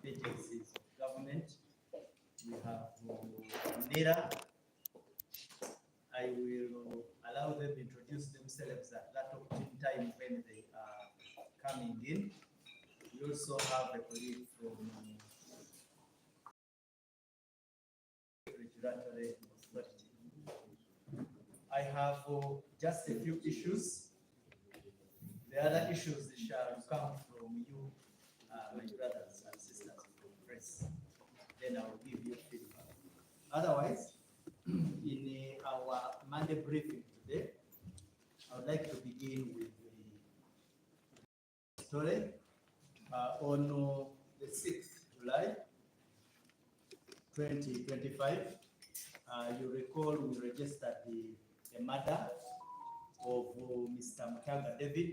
agencies of government. We have NERA. I will allow them to introduce themselves at that opportune time when they are coming in. We also have a colleague from regulatory authority. I have just a few issues. The other issues shall come from you, my brothers and sisters from press. Then I will give you feedback. Otherwise, in our Monday briefing today, I would like to begin with the story. On the 6th July 2025, you recall we registered the murder of Mr. Mutaga David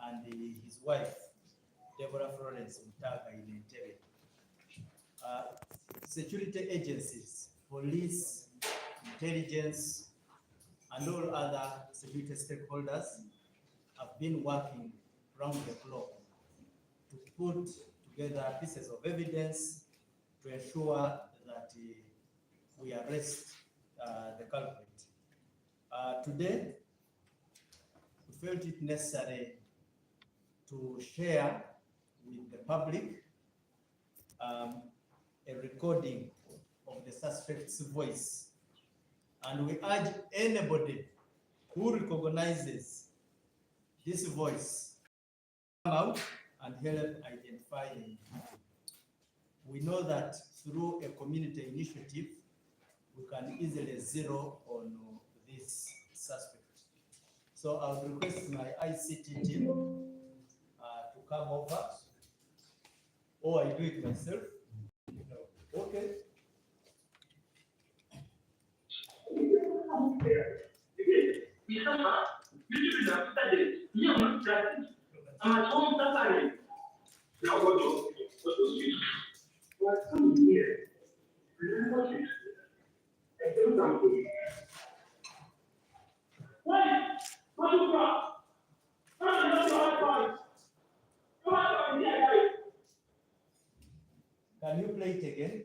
and his wife, Deborah Florence Mutaga in Entebbe. Security agencies, police, intelligence, and all other security stakeholders have been working round the clock to put together pieces of evidence to ensure that we arrest the culprit. Today, we felt it necessary to share with the public a recording of the suspect's voice. And we urge anybody who recognizes this voice to come out and help identify him. We know that through a community initiative, we can easily zero on this suspect. So I would request my ICT team to come over, or I do it myself. Okay. Can you play it again?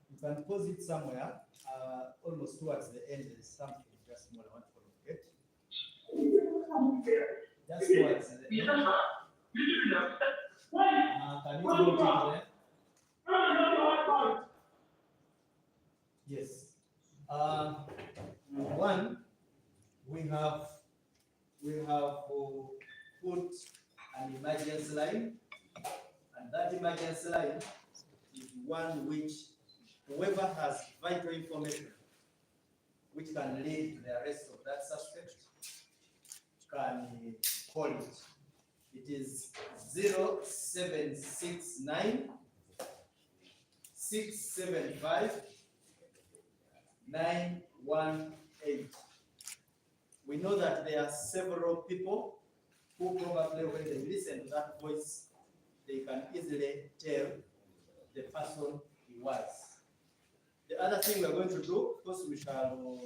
You can pause it somewhere, almost towards the end. There is something just more I want to get. Just towards the end. Can you go to there? Yes. One, we have put an emergency line, and that emergency line is one which whoever has vital information which can lead to the arrest of that suspect can call it. It is 0769 675 918. We know that there are several people who probably, when they listen to that voice, they can easily tell the person he was. The other thing we are going to do, of course, we shall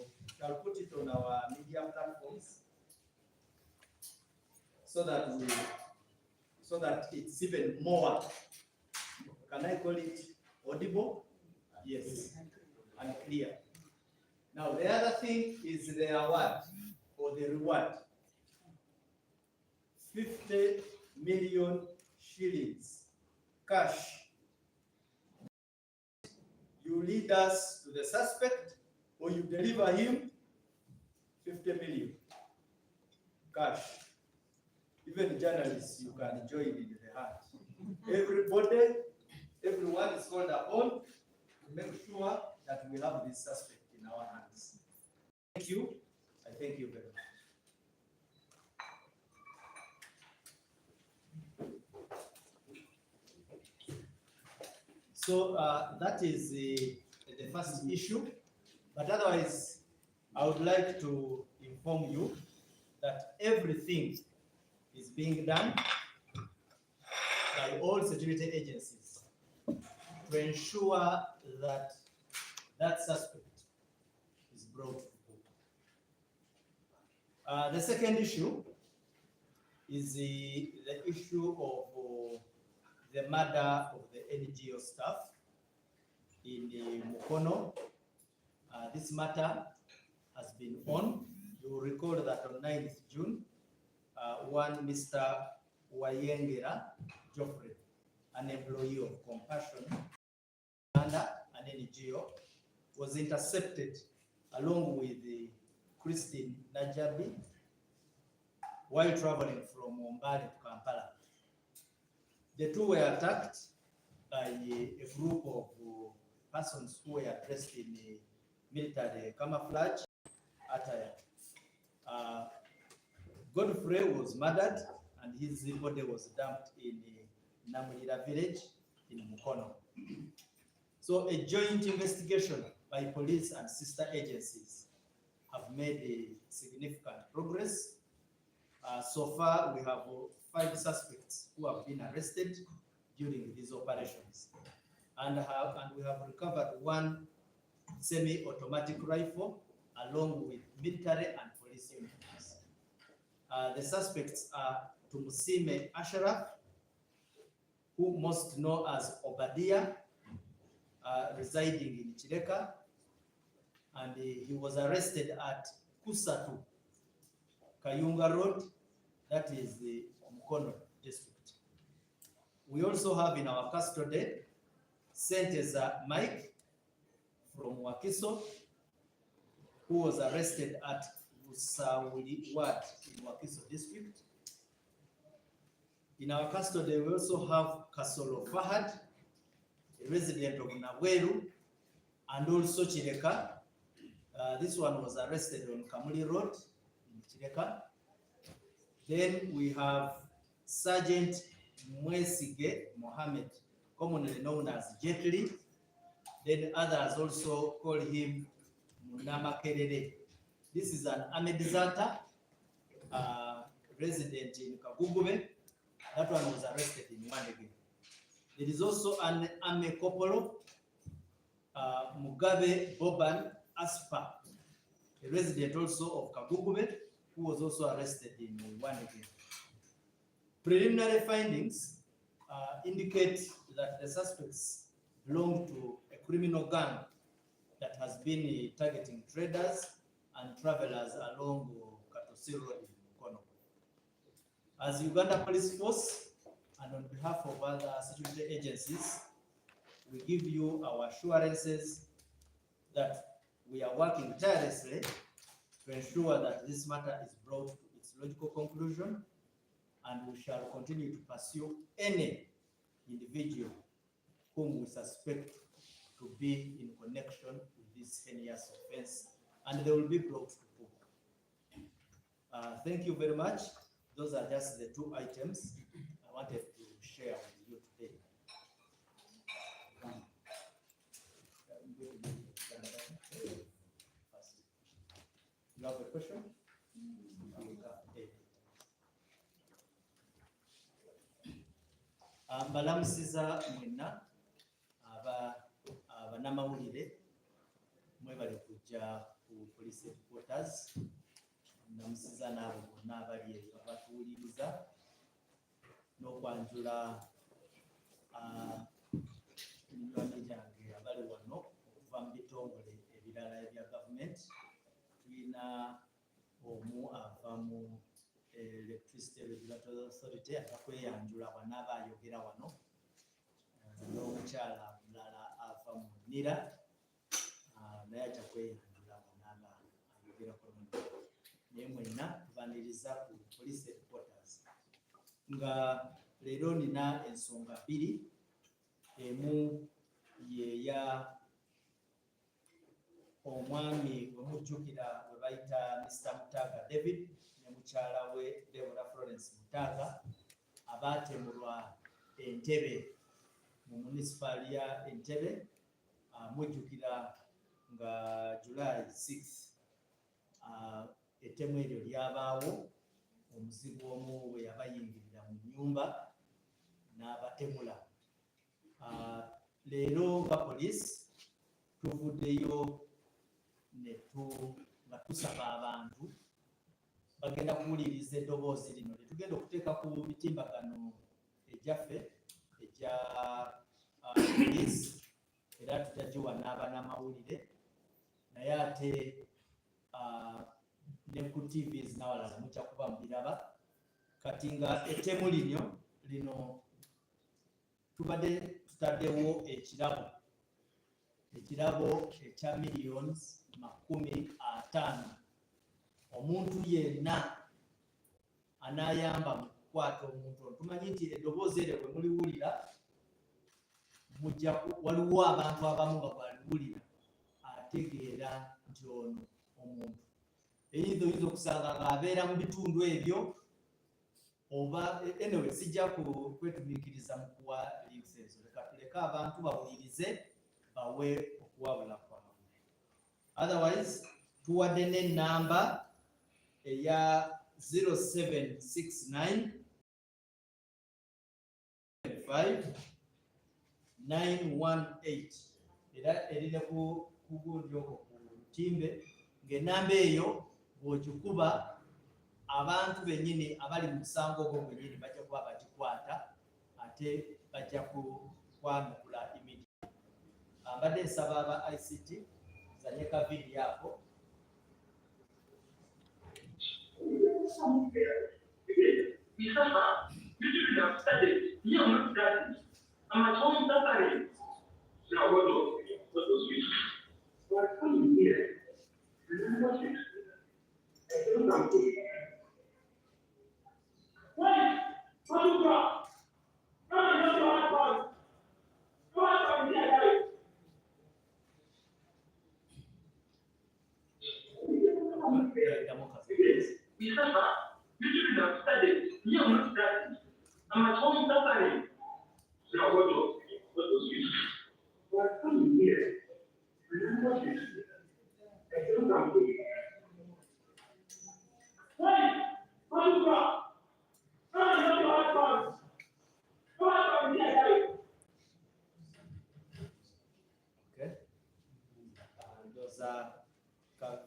put it on our media platforms so that it's even more. Can I call it audible? Yes, and clear. Now the other thing is the award or the reward. 50 million shillings cash. You lead us to the suspect, or you deliver him 50 million cash. Even journalists, you can join in the heart. Everyone is called upon to make sure that we have this suspect in our hands. Thank you. I thank you very much. So that is the first issue. But otherwise, I would like to inform you that everything is being done by all security agencies to ensure that that suspect is brought to book. The second issue is the issue of the murder of the NGO staff in Mukono. This matter has been on. You will recall that on 9th June, one Mr. Wayengera Geoffrey, an employee of Compassion Uganda, an NGO, was intercepted along with Christine Najabi while traveling from Mombali to Kampala. The two were attacked by a group of persons who were dressed in military camouflage attire. Godfrey was murdered and his body was dumped in Namulira village in Mukono. So a joint investigation by police and sister agencies have made a significant progress. So far, we have 5 suspects who have been arrested during these operations, and we have recovered 1 semi-automatic rifle along with military and police uniforms. The suspects are Tumusime Ashraf, who most known as Obadiah, residing in Chileka, and he was arrested at Kusatu, Kayunga Road, that is the Mukono district. We also have in our custody Senteza Mike from Wakiso, who was arrested at Usawuli Ward in Wakiso district. In our custody, we also have Kasolo Fahad, a resident of Naguru, and also Chileka. This one was arrested on Kamuli Road in Chileka. Then we have Sergeant Mwesige Mohammed, commonly known as Jetli. Then others also call him Munama Kerere. This is an army deserter, resident in Kagugube. That one was arrested in Wandege. There is also an army corporal, Mugabe Boban Aspa, a resident also of Kagugube, who was also arrested in Wandege. Preliminary findings indicate that the suspects belong to a criminal gang that has been targeting traders and travelers along Katosi Road in Mukono. As Uganda Police Force, and on behalf of other security agencies, we give you our assurances that we are working tirelessly to ensure that this matter is brought to its logical conclusion, and we shall continue to pursue any individual whom we suspect to be in connection with this heinous offense, and they will be brought to book. Thank you very much. Those are just the 2 items I wanted to share with you today. You have a question? Mbalamusiza mwenna abanamawulire mwebale kujja ku police headquarters. Namusiza n'abo bonna abali eyo abatuwuliriza n'okwanjula minywanyi gyange abali wano okuva mu bitongole ebirala ebya gavumenti. Tulina omu ava mu Electricity Regulatory Authority atakweyanjula bw'anaaba ayogera wano, n'omukyala mulala ava mu NIRA naye atakweyanjula bw'anaaba ayogerako. Naye mwenna tubaniriza ku police headquarters. Nga leero nina ensonga 2. Emu yeya omwami wemujjukira we bayita Mr. Mutaga David ne mukyala we Deborah Florence Mutaga abaatemulwa Entebbe mu municipal ya Entebbe. Mujjukira nga July 6 ettemu eryo lyabaawo omuzigu omu bwe yabayingirira mu nnyumba n'abatemula. Leero nga poliisi tuvuddeyo nga tusaba abantu bagenda kuwuliriza eddoboozi lino letugenda okuteeka ku mitimbagano egyaffe egya poliisi era tutagiwa n'abanamawulire naye ate ne ku TVs n'awalala mujja kuba mubiraba kati nga ettemu lino tubadde tutaddewo ekirabo ekya millions 50,000 omuntu yenna anayamba mu kukwata omuntu ono. Tumanyi nti eddoboozi eryo bwe muliwulira waliwo abantu abamu nga bwaliwulira ategeera nti ono omuntu eyinza oyinza okusanga ng'abeera mu bitundu ebyo oba anyway sijja kwetumiikiriza mu kuwa links ezo. Leka tuleke abantu bawulirize bawe okuwabula kwabwe. Otherwise tuwadde n'ennamba eya 0769 918 era erine ku gundi okwo ku lutimbe ng'ennamba eyo bw'ogikuba abantu bennyini abali mu musango ogwo gwennyini bajja kuba bagikwata ate bajja kwanukula immediate. Mbadde nsaba aba ICT zanye ka video ako.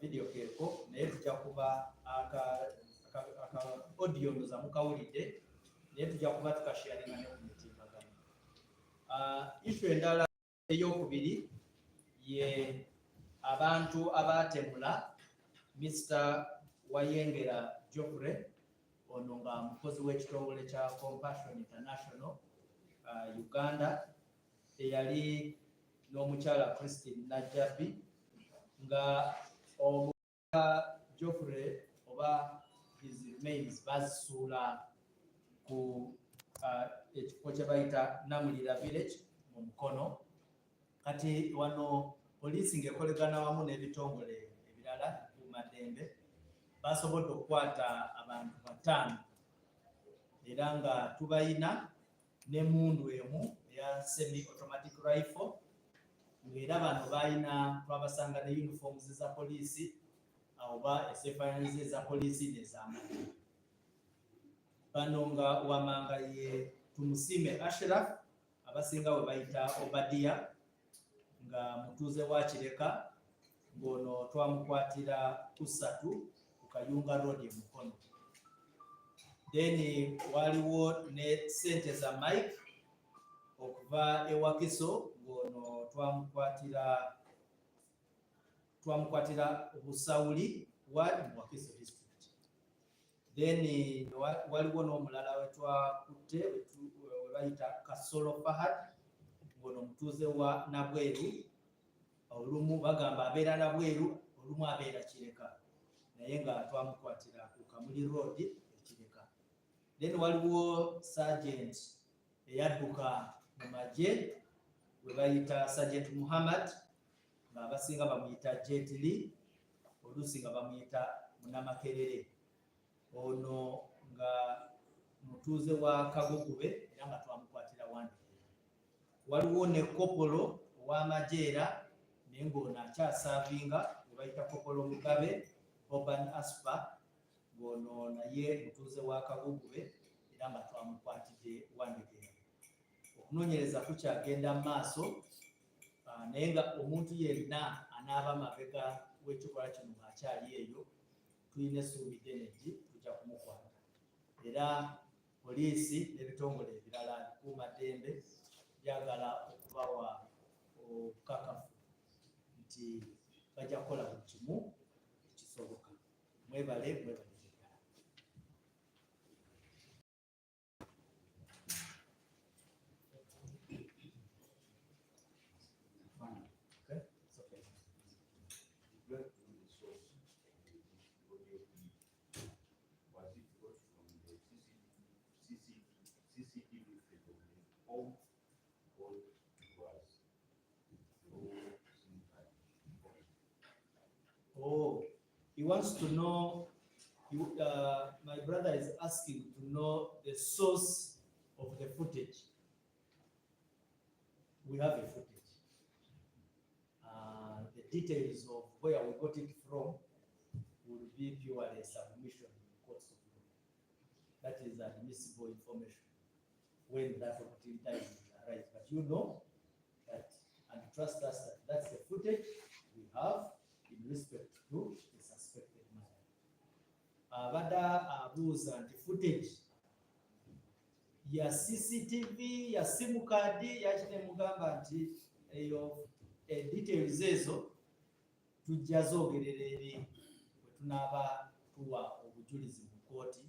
Video keko naye tujja kuba aka audio ndoza mukawulidde naye tujja kuba tukasharinga ne ku mitimbagano. Issue endala ey'okubiri ye abantu abatemula Mr. Wayengera Geoffrey ono nga mukozi w'ekitongole kya Compassion International Uganda eyali n'omukyala Christine Najjabi nga Geoffrey oba his remains bazisuula ku ekifo kye bayita Namulira village mu Mukono. Kati wano poliisi ng'ekolegana wamu n'ebitongole ebirala kumaddembe basobodde okukwata abantu 5 era nga tubayina n'emmundu emu eya semi automatic rifle ng'era bano bayina twabasanga ne uniforms za poliisi oba esefaanizi eza poliisi n'ez'amagye. Bano nga wamanga ye Tumusime Ashraf abasinga we bayita Obadia nga mutuuze wa Kireka ng'ono twamukwatira ku 3 ku Kayunga Road e Mukono. Then waliwo ne Sente za Mike okuva e Wakiso ng'ono twamukwatira Busawuli ward mu Wakiso district. Then waliwo n'omulala wetwakutte we bayita Kasolo Fahad ng'ono mutuuze wa Nabweru, olumu bagamba abeera Nabweru olumu abeera Kireka naye nga twamukwatira ku Kamuli Road e Kireka. Then waliwo Sergeant eyadduka mu magye we bayita Sergeant Muhammad nga abasinga bamuyita Jet Li oluusi nga bamuyita Munamakerere. Ono nga mutuuze wa Kagogube era nga twamukwatira Wandikira. Waliwo ne Kopolo ow'Amajeera ne ng'ono akyasavinga we bayita Kopolo Mugabe Oban Aspa, ng'ono naye mutuuze wa Kabugube era nga twamukwatidde Wandegere. Okunoonyereza kukyagenda mu maaso, naye nga omuntu yenna anaaba mabega w'ekikolwa kino ng'akyali eyo, tulina essuubi ddene tujja kumukwata. Era poliisi n'ebitongole ebirala bikuumaddembe byagala okubawa obukakafu nti bajja kukola buli kimu ekisoboka. Mwebale ddala. Oh, he wants to know, my brother is asking to know the source of the footage. We have a footage. The details of where we got it from will be purely a submission in the courts of law. That is admissible information when that opportunity arises. But you know that, and trust us that that's the footage we have in respect to the suspected matter. Abada abuuza nti footage ya CCTV ya simu kadi yakine mugamba nti eyo details ezo tujja zoogerera eri bwe tunaaba tuwa obujulizi mu kooti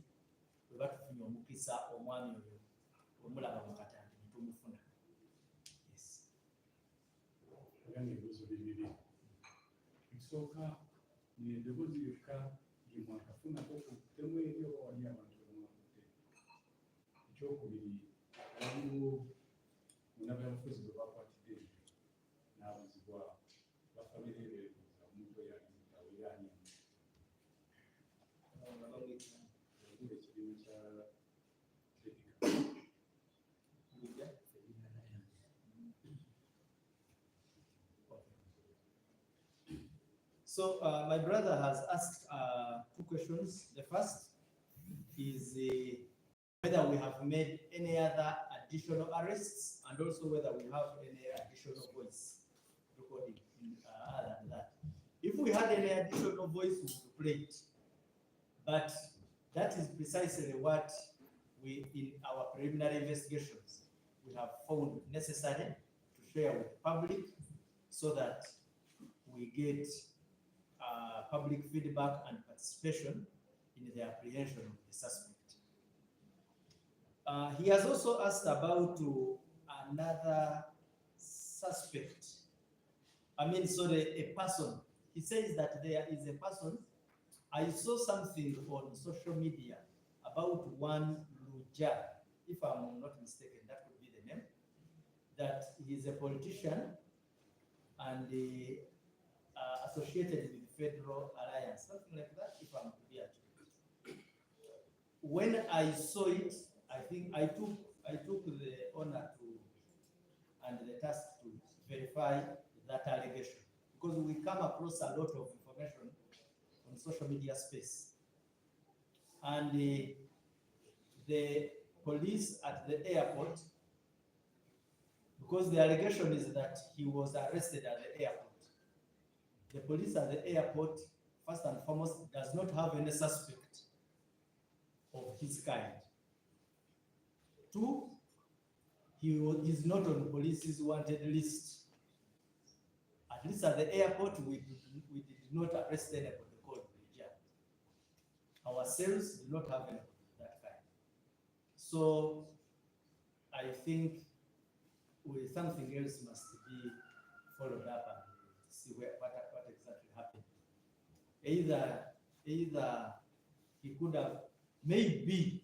bwe batufunye omukisa omwami oyo omulaba mu katambi ne tumufuna. Yes. Ebibuuzo bibiri. Ekisooka n'eddoboozi lyokka lye mwakafunako ku ttemu eri oba wali abantu bemwakutte. Ekyokubiri, waliwo munnabyabufuzi bwe bakwatidde ebyo n'abuzibwa bafamire beebuuza omuntu oyo alimutawo era ani ekirime kya So my brother has asked two questions. The first is whether we have made any other additional arrests and also whether we have any additional voice recording other than that. If we had any additional voice, we would play it. But that is precisely what we, in our preliminary investigations, we have found necessary to share with the public so that we get public feedback and participation in the apprehension of the suspect. He has also asked about another suspect. I mean, sorry, a person. He says that there is a person. I saw something on social media about one Luja, if I'm not mistaken, that could be the name, that he is a politician and associated with the Federal Alliance, something like that, if I'm to be accurate. When I saw it, I think I took the honor to and the task to verify that allegation, because we come across a lot of information on social media space. And the police at the airport, because the allegation is that he was arrested at the airport. The police at the airport, first and foremost, does not have any suspect of his kind. Two, he is not on the police's wanted list. At least at the airport, we did not arrest anybody called Bridget. Ourselves do not have anybody of that kind. So I think something else must be followed up and see what exactly happened. Either he could have, maybe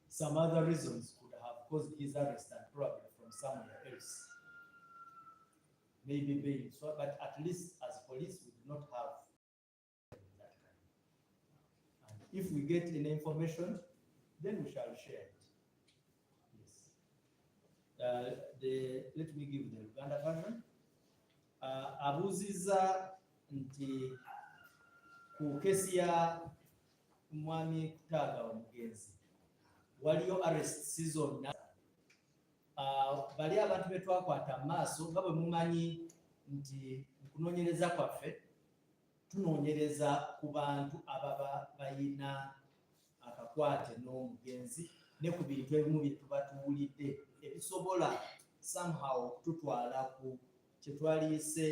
some other reasons could have caused his arrest and probably from somewhere else. Maybe bail. So, but at least as police, we do not have that kind. And if we get any information, then we shall share it. Yes. Let me give the Uganda version. abuuzizza nti ku kesi ya mwami Kutaaga omugenzi waliyo arrests zonna. Bali abantu be twakwata mu maaso nga bwe mumanyi nti mu kunoonyereza kwaffe tunoonyereza ku bantu ababa bayina akakwate n'omugenzi ne ku bintu ebimu bye tuba tuwulidde ebisobola somehow okututwala ku kye twaliise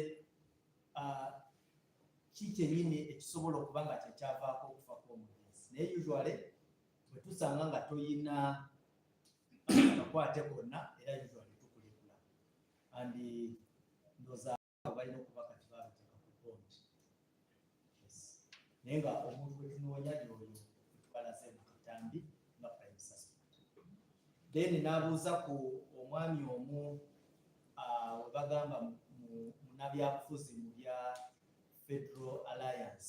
kikyennyini ekisobola okuba nga kyekyavaako okufa kw'omugenzi. Naye usually bwe tusanga nga toyina akakwate konna era usually tukulekula and ndowooza balina okuba kati baabiteeka ku bond. Naye nga omuntu gwe tunoonya y'oyo twalaze mu katambi nga prime suspect. Then n'abuuza ku omwami omu we bagamba munnabyabufuzi mu bya Federal Alliance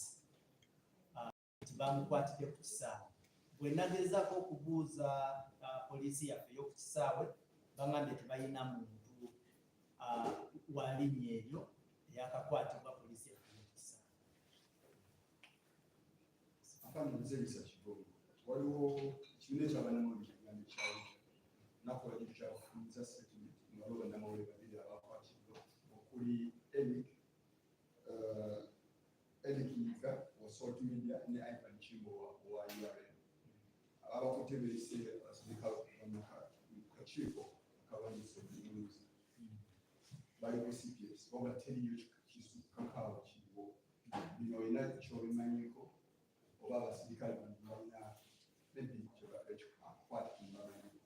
nti bamukwatidde ku kisaawe. Bwe nagezaako okubuuza poliisi yaffe ey'oku kisaawe bangambye tebalina muntu wa linnya eryo eyakakwatibwa poliisi yaffe ey'oku kisaawe. Akamuzeyisa kibogo waliwo ekibiina eky'abannamawulire ekigambo ekyawo nakola ekyafunza statement nga waliwo bannamawulire babiri abakwatiddwa okuli Eric Yiga wa Salt Media ne Ivan Chimbo wa URL. Abakutte beeyise abasirikale mu kakiiko akawandiisa obujulizi bali ku CPS oba teriyo kakaawa kiriwo bino olina kyobimanyiko oba abasirikale balina maybe kyebakakwata kumbamanyi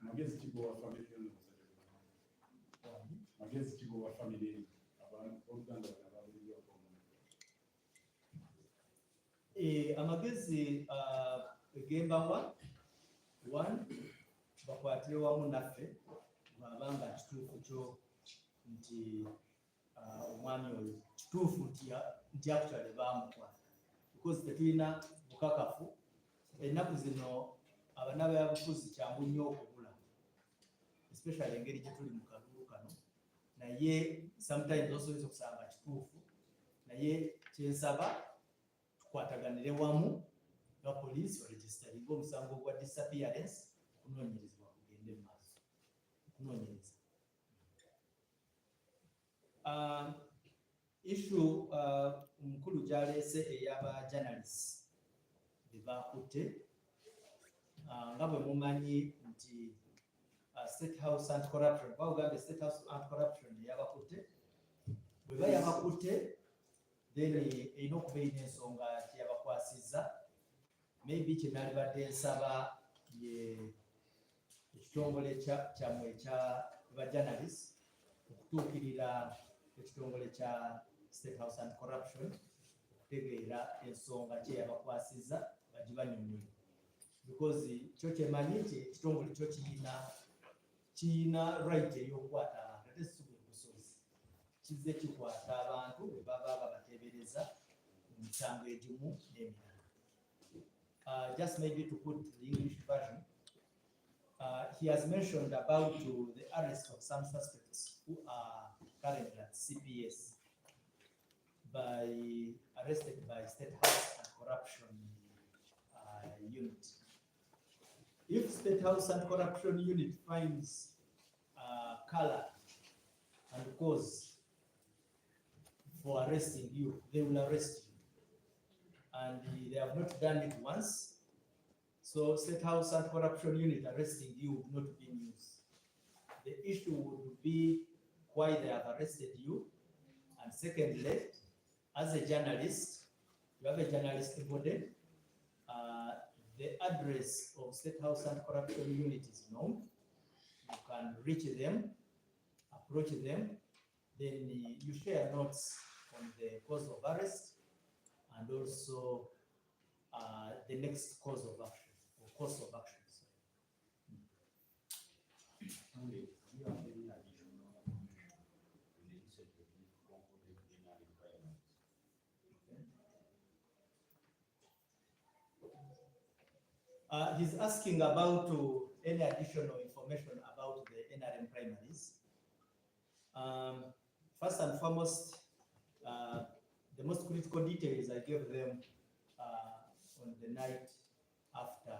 magezi kigowa family magezi kigowa family abantu Uganda banabalira amagezi egemba one bakwatire wamu naffe bwabanga kituufu kyo nti omwami oyo kituufu nti actually bamukwata because tetulina bukakafu. Ennaku zino abanabyabufuzi kyangu nnyo okubula, especially engeri gye tuli mu kalulu kano, naye sometimes osobola okusanga kituufu, naye kyensaba tukwataganire wamu nga poliisi oregisteringa omusango gwa disappearance okunoonyerezebwa kugende mu maaso okunoonyereza. Issue omukulu gy'aleese ey'aba journalists be bakutte nga bwe mumanyi nti State House Anti-Corruption bagambye State House Anti-Corruption yabakutte. Bwe bayabakutte then erina okuba erina ensonga gyeyabakwasizza. Maybe kye nali badde nsaba ye ekitongole kyammwe ekya ba journalists okutuukirira ekitongole kya State House Anti-Corruption okutegeera ensonga kye yabakwasizza bagibanyonnyole, because kyo kyemanyi nti ekitongole kyo kiyina right ey'okukwata abantu ate si bwe busozi kizze kikwata abantu bwe baba babateebereza mu misango egimu n'emirala. Just maybe to put the English version, he has mentioned about the arrest of some suspects who are currently at CPS arrested by State House Anti-Corruption Unit. If State House Anti-Corruption Unit finds color and cause for arresting you, they will arrest you. And they have not done it once. So State House Anti-Corruption Unit arresting you would not be news. The issue would be why they have arrested you. And secondly, as a journalist, you have a journalist body. The address of State House Anti-Corruption Unit is known. You can reach them, approach them, then you share notes on the cause of arrest and also the next course of action or course of action. He's asking about any additional information about the NRM primaries. First and foremost, the most critical details I gave them on the night after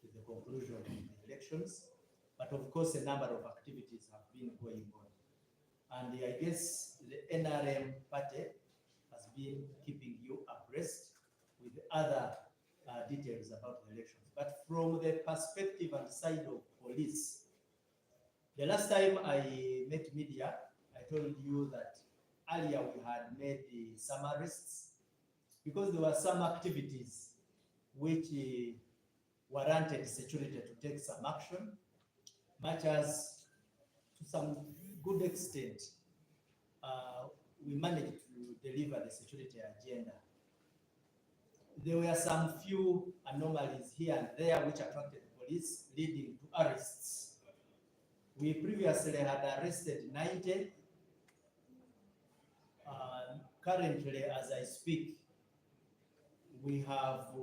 the conclusion of the elections. But of course, a number of activities have been going on. And I guess the NRM party has been keeping you abreast with other details about the elections. But from the perspective and side of police, the last time I met media, I told you that earlier we had made some arrests because there were some activities which warranted security to take some action, much as to some good extent we managed to deliver the security agenda. There were some few anomalies here and there which attracted the police, leading to arrests. We previously had arrested 90. Currently, as I speak, we have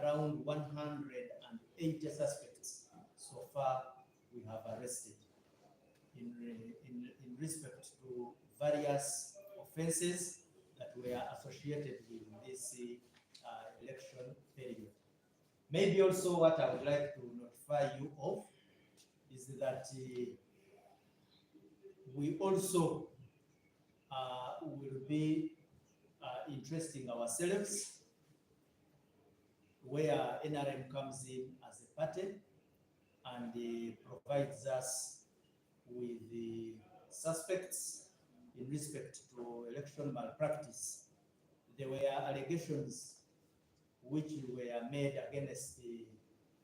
around 180 suspects so far we have arrested in respect to various offenses that were associated with this election period. Maybe also what I would like to notify you of is that we also will be interesting ourselves where NRM comes in as a party and provides us with the suspects in respect to election malpractice. There were allegations which were made against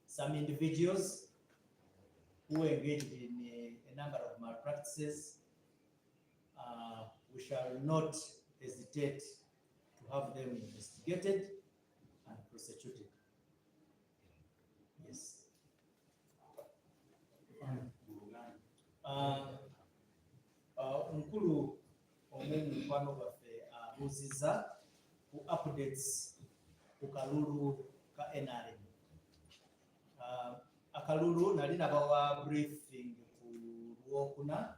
some individuals who engaged in a number of malpractices. We shall not hesitate to have them investigated and prosecuted. Yes. Mukulu omukwano gwaffe abuuzizza ku updates ku kalulu ka NRM. Akalulu nali nabawa briefing ku Lwokuna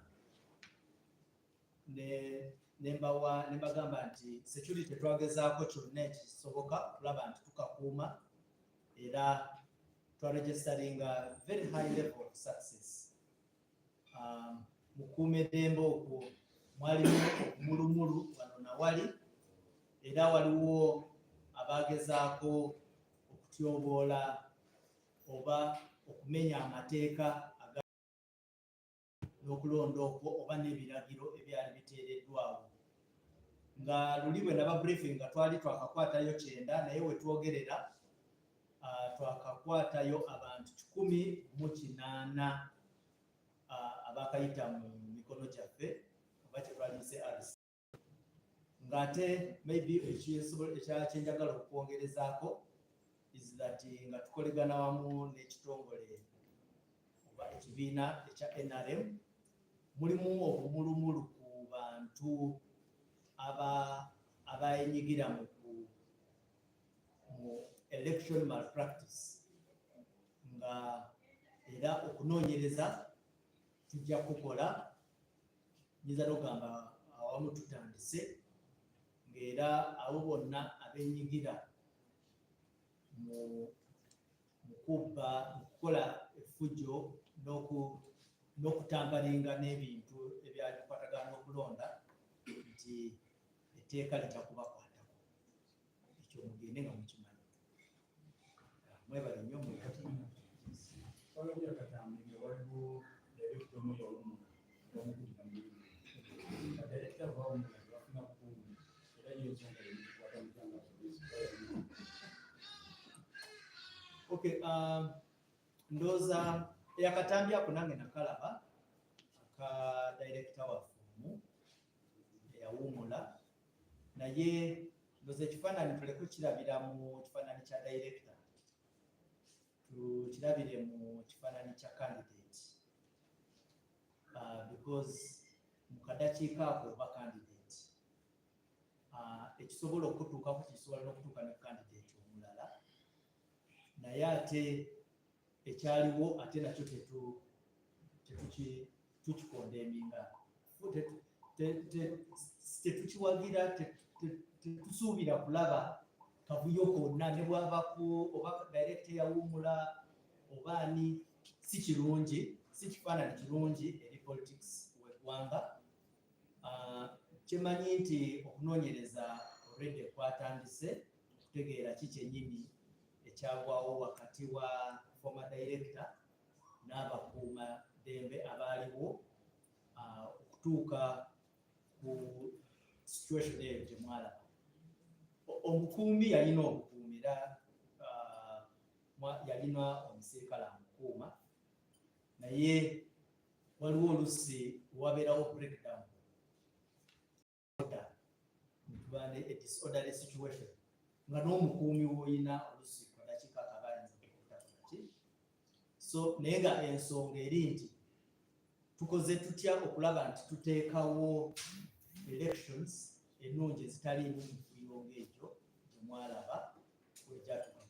nembagamba nti security twagezaako kyonna ekisoboka tulaba nti tukakuuma era twaregisteringa very high level of success. Mukuumeddembe okwo mwalimu okumulumulu wano nawali era waliwo abagezaako okutyoboola oba okumenya amateeka n'okulonda okwo oba n'ebiragiro ebyali biteereddwawo. Nga luli bwe naba briefing nga twali twakakwatayo 9 naye we twogerera twakakwatayo abantu 108 abakayita mu mikono gyaffe oba kye twaliyise RC. Ng'ate maybe ekyenjagala okwongerezaako is that nga tukolegana wamu n'ekitongole oba ekibiina ekya NRM mulimu obumulumulu ku bantu abayenyigira mu election malpractice nga era okunoonyereza tujja kukola nyiza n'ogamba awamu tutandise ng'era abo bonna abenyigira mu kukola effujjo n'okutambalinga n'ebintu ebyali bikwatagana n'okulonda nti etteeka lijja kubakwatako. Ekyo mugende nga mukimanyi. Mwebale nnyo mukati. Okay, ndooza eyakatambi ako nange nakalaba aka director waffe eyawummula naye ndooza ekifaananyi tuleke kirabira mu kifaananyi kya director tukirabire mu kifaananyi kya candidate because mu kadakiika ako oba candidate ekisobola okutuukako kisobola n'okutuuka ne candidate omulala naye ate ekyaliwo ate nakyo tukikondemminga, tetukiwagira, tetusuubira kulaba kavuyo konna ne bwabako oba director yawummula oba ani, si kirungi, si kifaananyi kirungi eri politics w'eggwanga. Kyemanyi nti okunoonyereza already kwatandise okutegeera ki kyennyini ekyagwawo wakati wa former director n'abakuuma ddembe abaaliwo okutuuka ku situation eyo gye mwalaba. Omukuumi yalina obukuumi era yalina omusirikale amukuuma, naye waliwo oluusi wabeerawo breakdown, a disorderly situation, nga n'omukuumi w'olina oluusi ku dakiika kabayinza okutakaki. So naye nga ensonga eri nti tukoze tutya okulaba nti tuteekawo elections ennungi ezitaliimu mufuuyo ng'ekyo gye mwalaba kwegyatuka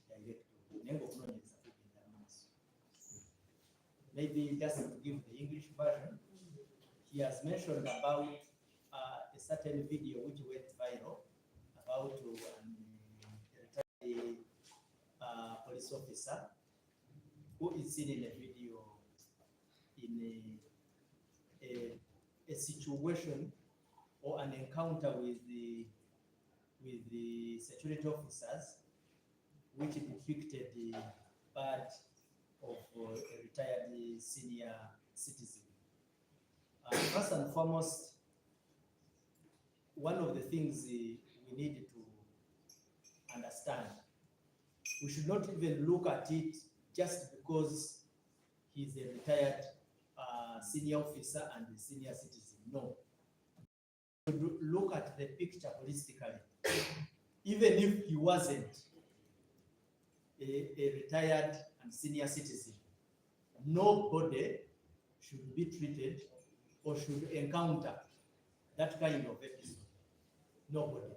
director, naye ng'okunoonyereza kugenda maaso. Maybe just to give the English version, he has mentioned about a certain video which went viral about a retired police officer who is seen in a video in a situation or an encounter with the security officers, which depicted the part of a retired senior citizen. First and foremost, one of the things we need to understand, we should not even look at it just because he's a retired senior officer and a senior citizen. No. We should look at the picture holistically. Even if he wasn't a retired and senior citizen, nobody should be treated or should encounter that kind of episode. Nobody.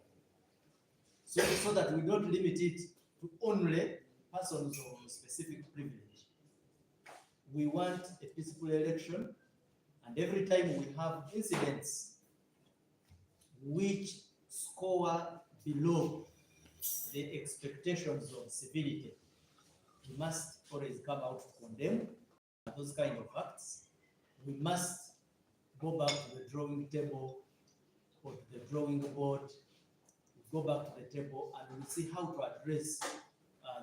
So that we don't limit it to only persons of specific privilege. We want a peaceful election, and every time we have incidents which score below the expectations of civility, we must always come out to condemn those kind of acts. We must go back to the drawing table or to the drawing board, go back to the table, and we'll see how to address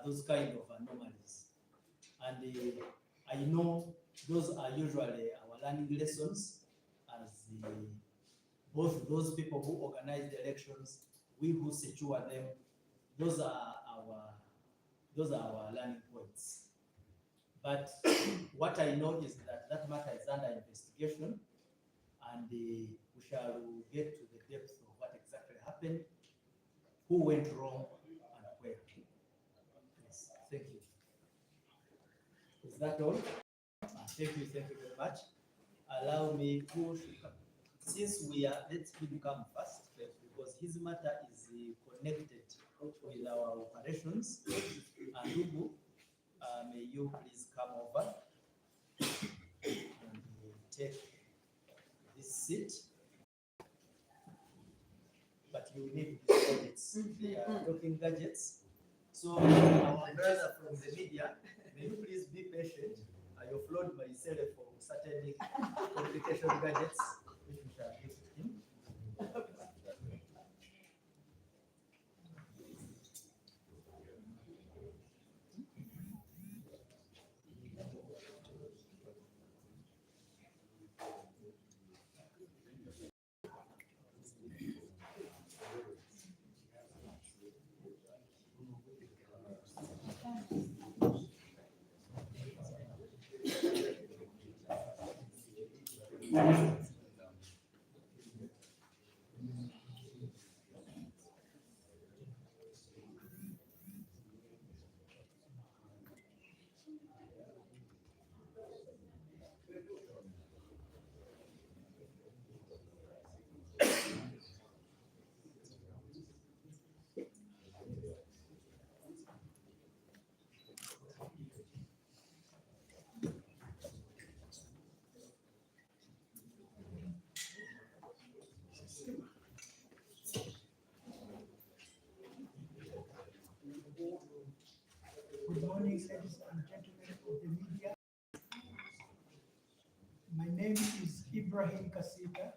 those kind of anomalies. And I know those are usually our learning lessons as both those people who organize the elections, we who secure them, those are our learning points. But what I know is that matter is under investigation, and we shall get to the depth of what exactly happened, who went wrong, and where. Yes, thank you. Is that all? Thank you very much. Allow me to, since we are, let's him come first, because his matter is connected with our operations. Naguru, may you please come over and take this seat. But you need these gadgets. They are talking gadgets. So our brother from the media, may you please be patient. I offload myself for certain communication gadgets, which we shall give to him. ladies and gentlemen of the media. My name is Ibrahim Kasika,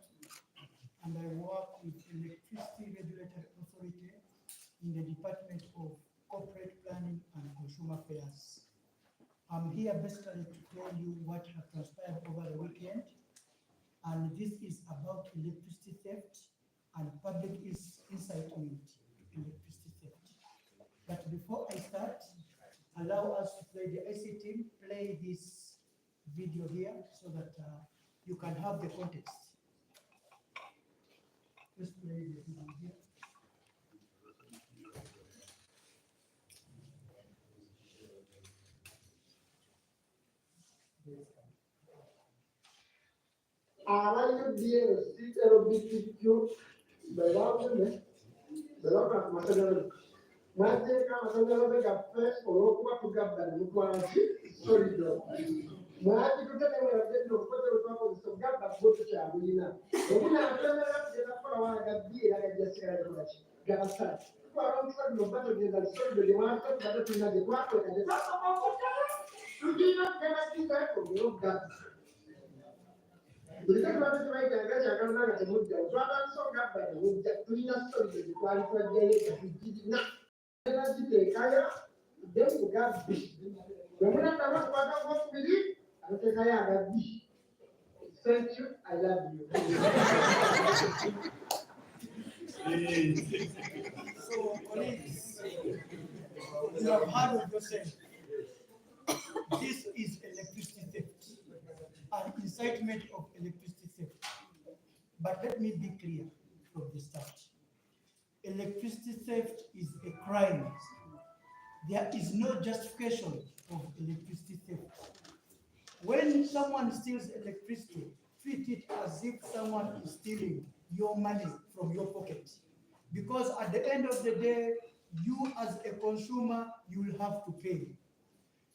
and I work with Electricity Regulatory Authority in the Department of Corporate Planning and Consumer Affairs. I'm here basically to tell you what has transpired over the weekend, and this is about electricity theft and public insight on electricity theft. But before I start, allow us to play the IC team, play this video here so that you can have the context. Let's play the video here. Thank you, I love you. So, colleagues, you have heard of yourself. This is electricity theft, an incitement of electricity theft. But let me be clear from the start. Electricity theft is a crime. There is no justification of electricity theft. When someone steals electricity, treat it as if someone is stealing your money from your pocket. Because at the end of the day, you as a consumer, you will have to pay.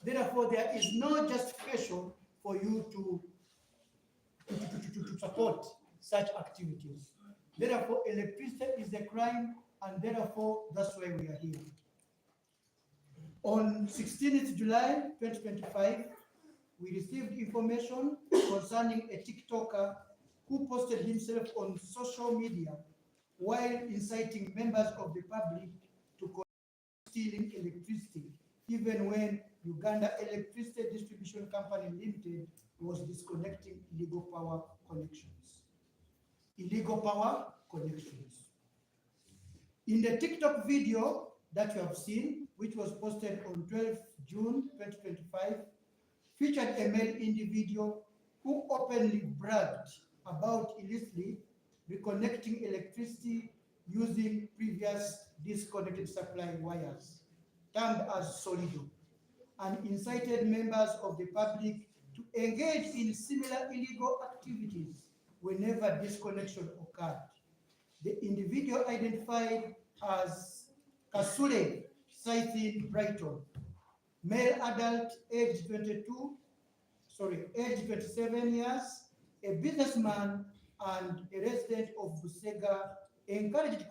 Therefore, there is no justification for you to support such activities. Therefore, electricity is a crime, and therefore, that's why we are here. On 16th July 2025, we received information concerning a TikToker who posted himself on social media while inciting members of the public to stealing electricity, even when Uganda Electricity Distribution Company Limited was disconnecting illegal power connections. Illegal power connections. In the TikTok video that you have seen, which was posted on 12 June 2025, featured a male individual who openly bragged about illicitly reconnecting electricity using previous disconnected supply wires, termed as Solido, and incited members of the public to engage in similar illegal activities whenever disconnection occurred. The individual identified as Kasule Saithin Brighton, male adult, age 27 years, a businessman and a resident of Busega, encouraged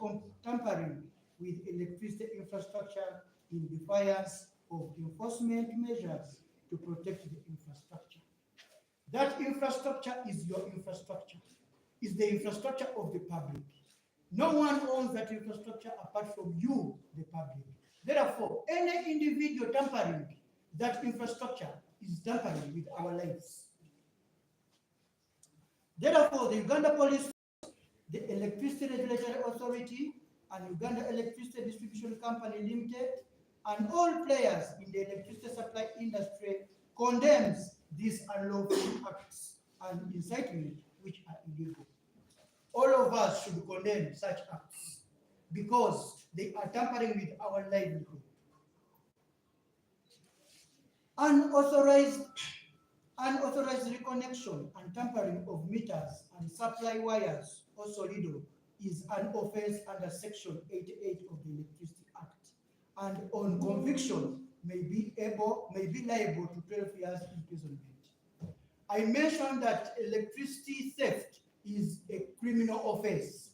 tampering with electricity infrastructure in defiance of enforcement measures to protect the infrastructure. That infrastructure is your infrastructure, is the infrastructure of the public. No one owns that infrastructure apart from you, the public. Therefore, any individual tampering that infrastructure is tampering with our lives. Therefore, the Uganda Police, the Electricity Regulatory Authority, and Uganda Electricity Distribution Company Limited, and all players in the electricity supply industry condemns these unlawful acts and incitement which are illegal. All of us should condemn such acts because they are tampering with our livelihood. Unauthorized reconnection and tampering of meters and supply wires, or Solido, is an offense under Section 88 of the Electricity Act, and on conviction may be liable to 12 years imprisonment. I mentioned that electricity theft is a criminal offense,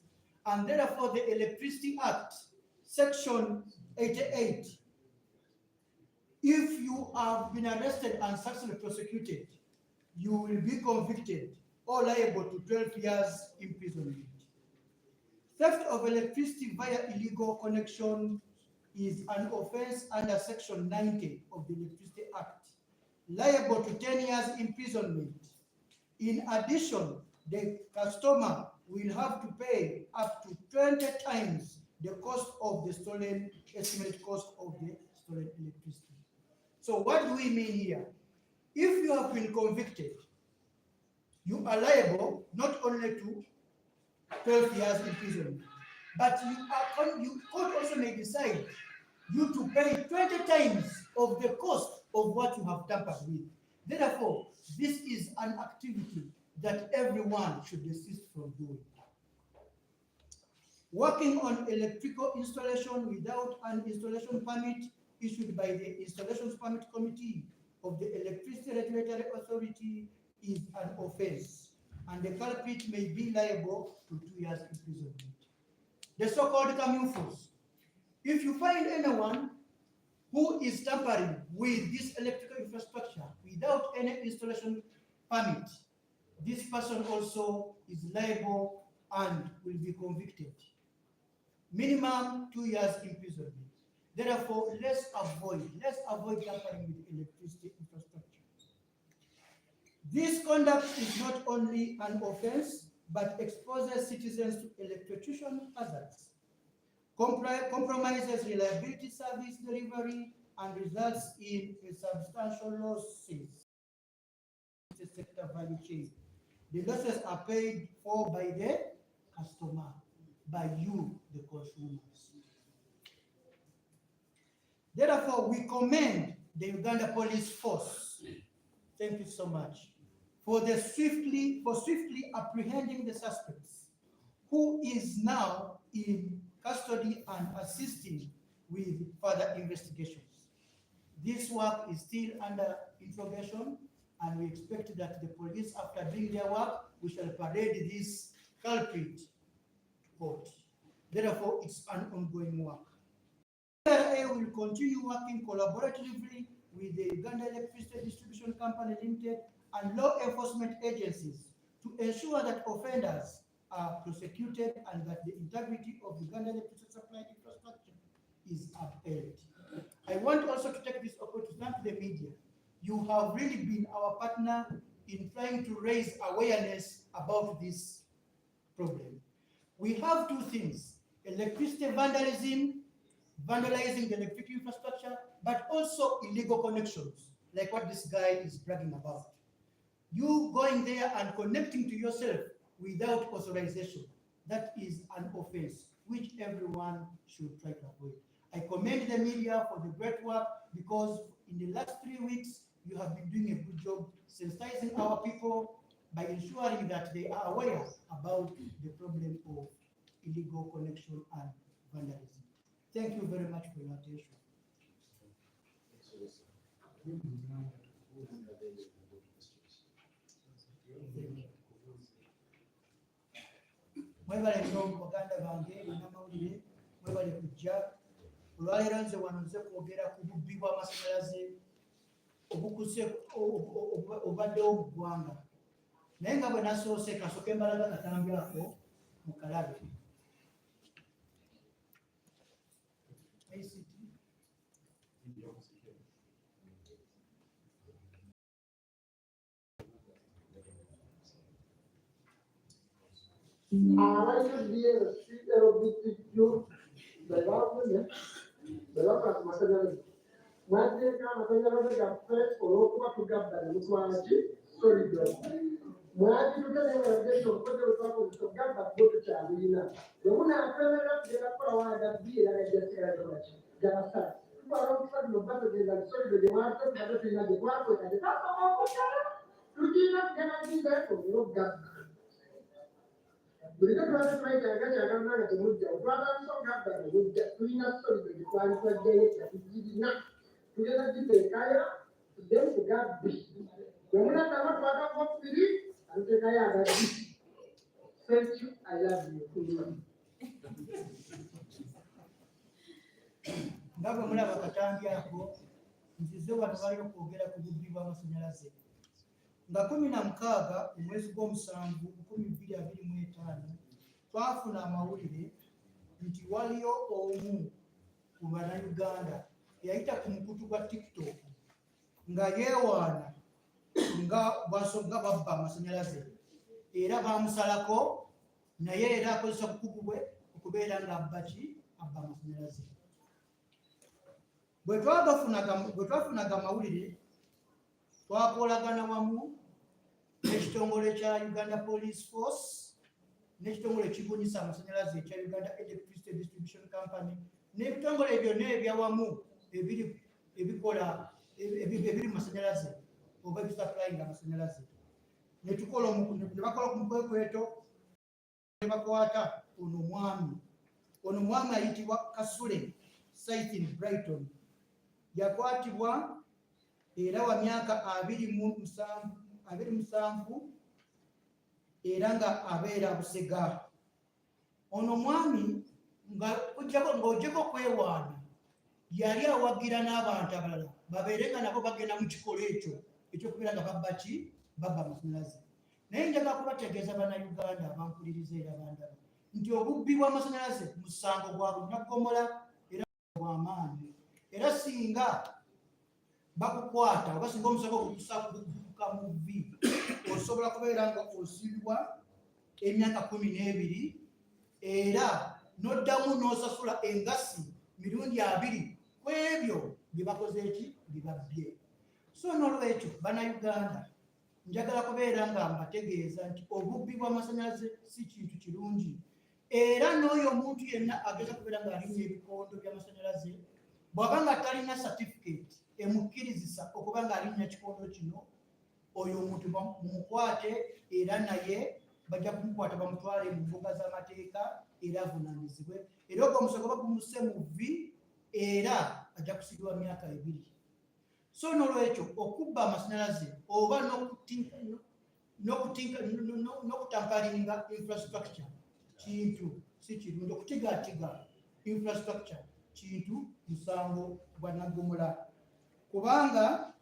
and therefore the Electricity Act, Section 88, If you have been arrested and successfully prosecuted, you will be convicted or liable to 12 years imprisonment. Theft of electricity via illegal connection is an offense under Section 90 of the Electricity Act, liable to 10 years imprisonment. In addition, the customer will have to pay up to 20 times the cost of the stolen, estimated cost of the stolen electricity. So what do we mean here? If you have been convicted, you are liable not only to 12 years imprisonment, but you court also may decide you to pay 20 times of the cost of what you have tampered with. Therefore, this is an activity that everyone should desist from doing. Working on electrical installation without an installation permit issued by the Installations Permit Committee of the Electricity Regulatory Authority is an offense, and the culprit may be liable to 2 years imprisonment. The so-called communfos. If you find anyone who is tampering with this electrical infrastructure without any installation permit, this person also is liable and will be convicted. Minimum 2 years imprisonment. Therefore, let's avoid tampering with electricity infrastructure. This conduct is not only an offense, but exposes citizens to electrocution hazards, compromises reliability service delivery, and results in a substantial losses in the sector value chain. The losses are paid for by the customer, by you, the consumers. Therefore, we commend the Uganda Police Force, thank you so much, for swiftly apprehending the suspects, who is now in custody and assisting with further investigations. This work is still under interrogation, and we expect that the police, after doing their work, we shall parade this culprit to court. Therefore, it's an ongoing work. URA will continue working collaboratively with the Uganda Electricity Distribution Company Limited and law enforcement agencies to ensure that offenders are prosecuted and that the integrity of Uganda electricity supply infrastructure is upheld. I want also to take this opportunity to thank the media. You have really been our partner in trying to raise awareness about this problem. We have two things: electricity vandalism, vandalizing the electric infrastructure, but also illegal connections, like what this guy is bragging about. You going there and connecting to yourself without authorization, that is an offense which everyone should try to avoid. I commend the media for the great work, because in the last 3 weeks, you have been doing a good job sensitizing our people by ensuring that they are aware about the problem of illegal connection and vandalism. Thank you very much for your attention. Mwebale nnyo Baganda bange bannamawulire, mwebale kujja. Olwaleero nze wano nze kwogera ku bubbi bw'amasanyalaze obukuse obaddewo mu ggwanga. Naye nga bwe nasoose kasooke mbalaga katambi ako mu kalabe. Thank you, I love you. Ngabo mulaba katambi ako nzize wano bali okwogera ku bubbi bw'amasannyalaze nga 16 omwezi gw'omusanvu 2025 twafuna amawulire nti waliyo omu ku bannayuganda yayita ku mukutu gwa TikTok nga yeewaana nga bwasonga babba amasannyalaze era bamusalako naye era akozesa bukugu bwe okubeera nga abbaki abba amasannyalaze. Bwe twafunaga amawulire twakolagana wamu n'ekitongole kya Uganda Police Force n'ekitongole ekibunyisa amasannyalaze ekya Uganda Electricity Distribution Company n'ebitongole byonna ebyawamu ebiri masannyalaze oba ebisupplying amasannyalaze ne bakola ku mukwekweto ne bakwata ono mwami ayitibwa Kasule Site in Brighton yakwatibwa era wa myaka 27 era nga abeera Busega. Ono mwami ng'ojjako kwewaana yali awagira n'abantu abalala babeere nga nabo bagenda mu kikolo ekyo ekyokubeera nga babba amasannyalaze. Naye njagala kubategeeza bannayuganda abankuliriza era bandaba nti obubbi bw'amasannyalaze musango gwa bunnaggomola era bw'amaanyi, era singa bakukwata oba singa omusango gukuka mu bbi osobola kubeera nga osibibwa emyaka 12 era n'oddamu n'osasula engassi mirundi 2 ku ebyo bye bakoze bye babbye. So n'olwekyo bannayuganda njagala kubeera nga mbategeeza nti obubbi bw'amasannyalaze si kintu kirungi era n'oyo omuntu yenna ageza kubeera nga alinya ebikondo by'amasannyalaze bw'aba nga talina certificate emukkirizisa okuba nga alinya kikondo kino oyo omuntu mumukwate era naye bajja kumukwata bamutwale mu mbuga z'amateeka era avunaanyizibwe era ogwo omusango bagumuse mu bbi era ajja kusigibwa myaka 2. So n'olwekyo okubba amasannyalaze oba n'okutampalinga infrastructure kintu si kirungi. Okutigaatiga infrastructure kintu musango gwa naggomola kubanga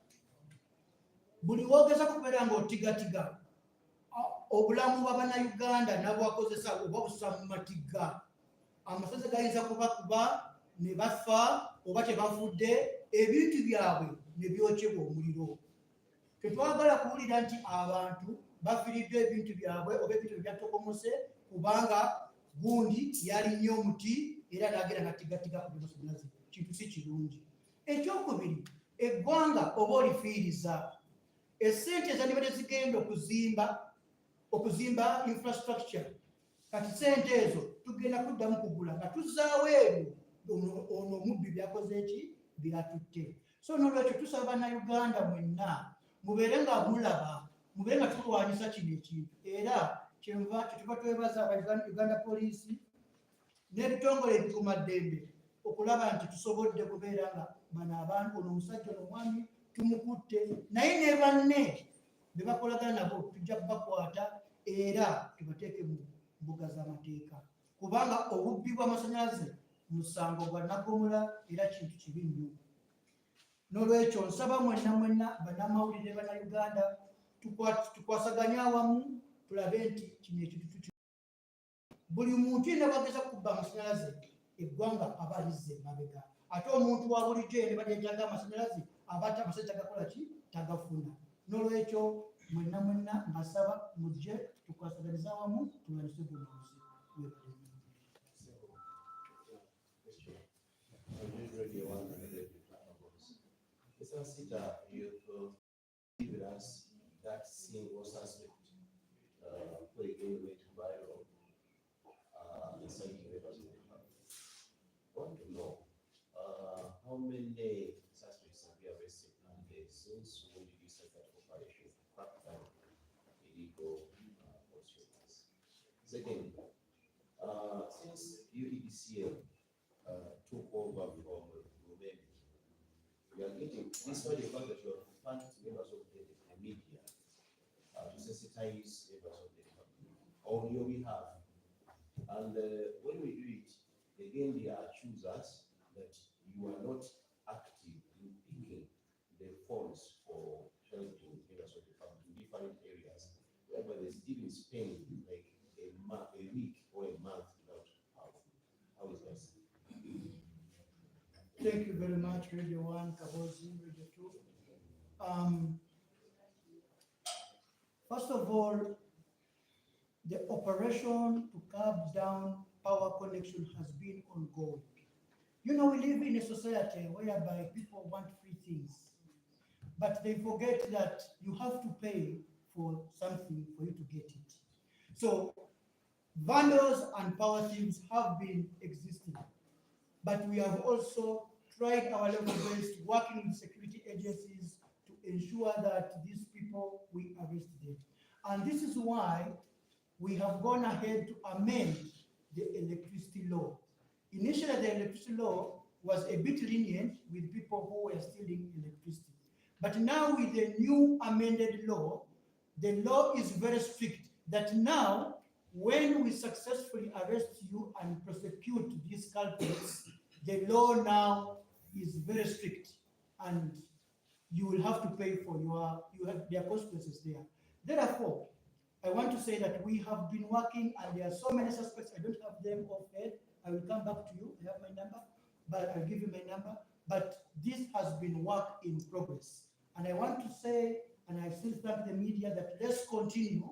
buli woogeza kubeera nga otigatiga obulamu bw'Abannayuganda n'abwakozesa oba bussa mu matigga amasannyalaze gayinza kubakuba ne bafa oba tebafudde ebintu byabwe ne byokyebwa omuliro. Tetwagala kuwulira nti abantu bafiiriddwa ebintu byabwe oba ebintu byatokomose kubanga gundi yalinnye omuti era n'agenda natigatiga ku by'amasannyalaze. Kintu si kirungi. Ekyokubiri, eggwanga oba olifiiriza essente ezandibadde zigenda okuzimba infrastructure kati ssente ezo tugenda kuddamu kugula nga tuzzaawo ebyo ono omubbi byakoze byatutte. So n'olwekyo tusaba bannayuganda mwenna mubeere nga mulaba mubeere nga tulwanyisa kino ekintu era kyetuva twebaza Uganda Police n'ebitongole ebikuumaddembe okulaba nti tusobodde kubeera nga bano abantu ono omusajja ono omwami tumukutte naye ne banne be bakolagana nabo tujja kubakwata era tubateeke mu mbuga z'amateeka kubanga obubbi bw'amasannyalaze musango gwa naggomola era kintu kibi nnyo. N'olwekyo nsaba mwenna bannamawulire bannayuganda tukwasaganye awamu tulabe nti kino ekintu buli muntu yenna bwageza kubba amasannyalaze eggwanga aba alizze emabega ate omuntu wa bulijjo yenna badyetaaga amasannyalaze aba amasannyalaze tagakola tagafuna. N'olwekyo mwenna mbasaba mujje tukwasaganize awamu tulwanyise gunomuzi. Mr. Sita, you've given us that single suspect who again went viral inciting members of the public. I want to know how many suspects have you arrested and since when did you set that operation to crack down illegal postures? Second, since UEDCL took over from Romania, we are getting, despite the fact that you are funded members of the media to sensitize members of the public on your behalf. And when we do it, again, they accuse us that you are not active in picking the funds for helping areas of the public in different areas, whereby they still spend like a week or a month without power. How is that? Thank you very much, Radio 1, Kabozi, Radio 2. First of all, the operation to curb down power connection has been ongoing. You know, we live in a society whereby people want free things, but they forget that you have to pay for something for you to get it. So vandals and power thieves have been existing, but we have also tried our level best working with security agencies to ensure that these people, we arrest them. And this is why we have gone ahead to amend the electricity law. Initially, the electricity law was a bit lenient with people who were stealing electricity. But now with the new amended law, the law is very strict that now when we successfully arrest you and prosecute these culprits, the law now is very strict and you will have to pay for there are consequences there. Therefore, I want to say that we have been working and there are so many suspects, I don't have them off head. I will come back to you, I have my number, but I'll give you my number. But this has been work in progress. And I want to say, and I still thank the media, that let's continue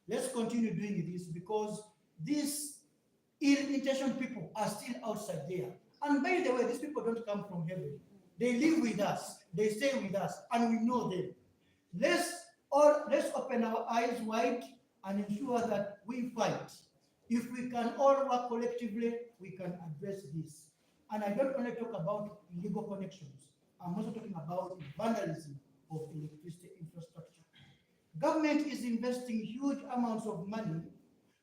doing this because these ill-intentioned people are still outside there. And by the way, these people don't come from heaven. They live with us, they stay with us, and we know them. Let's open our eyes wide and ensure that we fight. If we can all work collectively, we can address this. And I don't only talk about illegal connections. I'm also talking about vandalism of electricity infrastructure. Government is investing huge amounts of money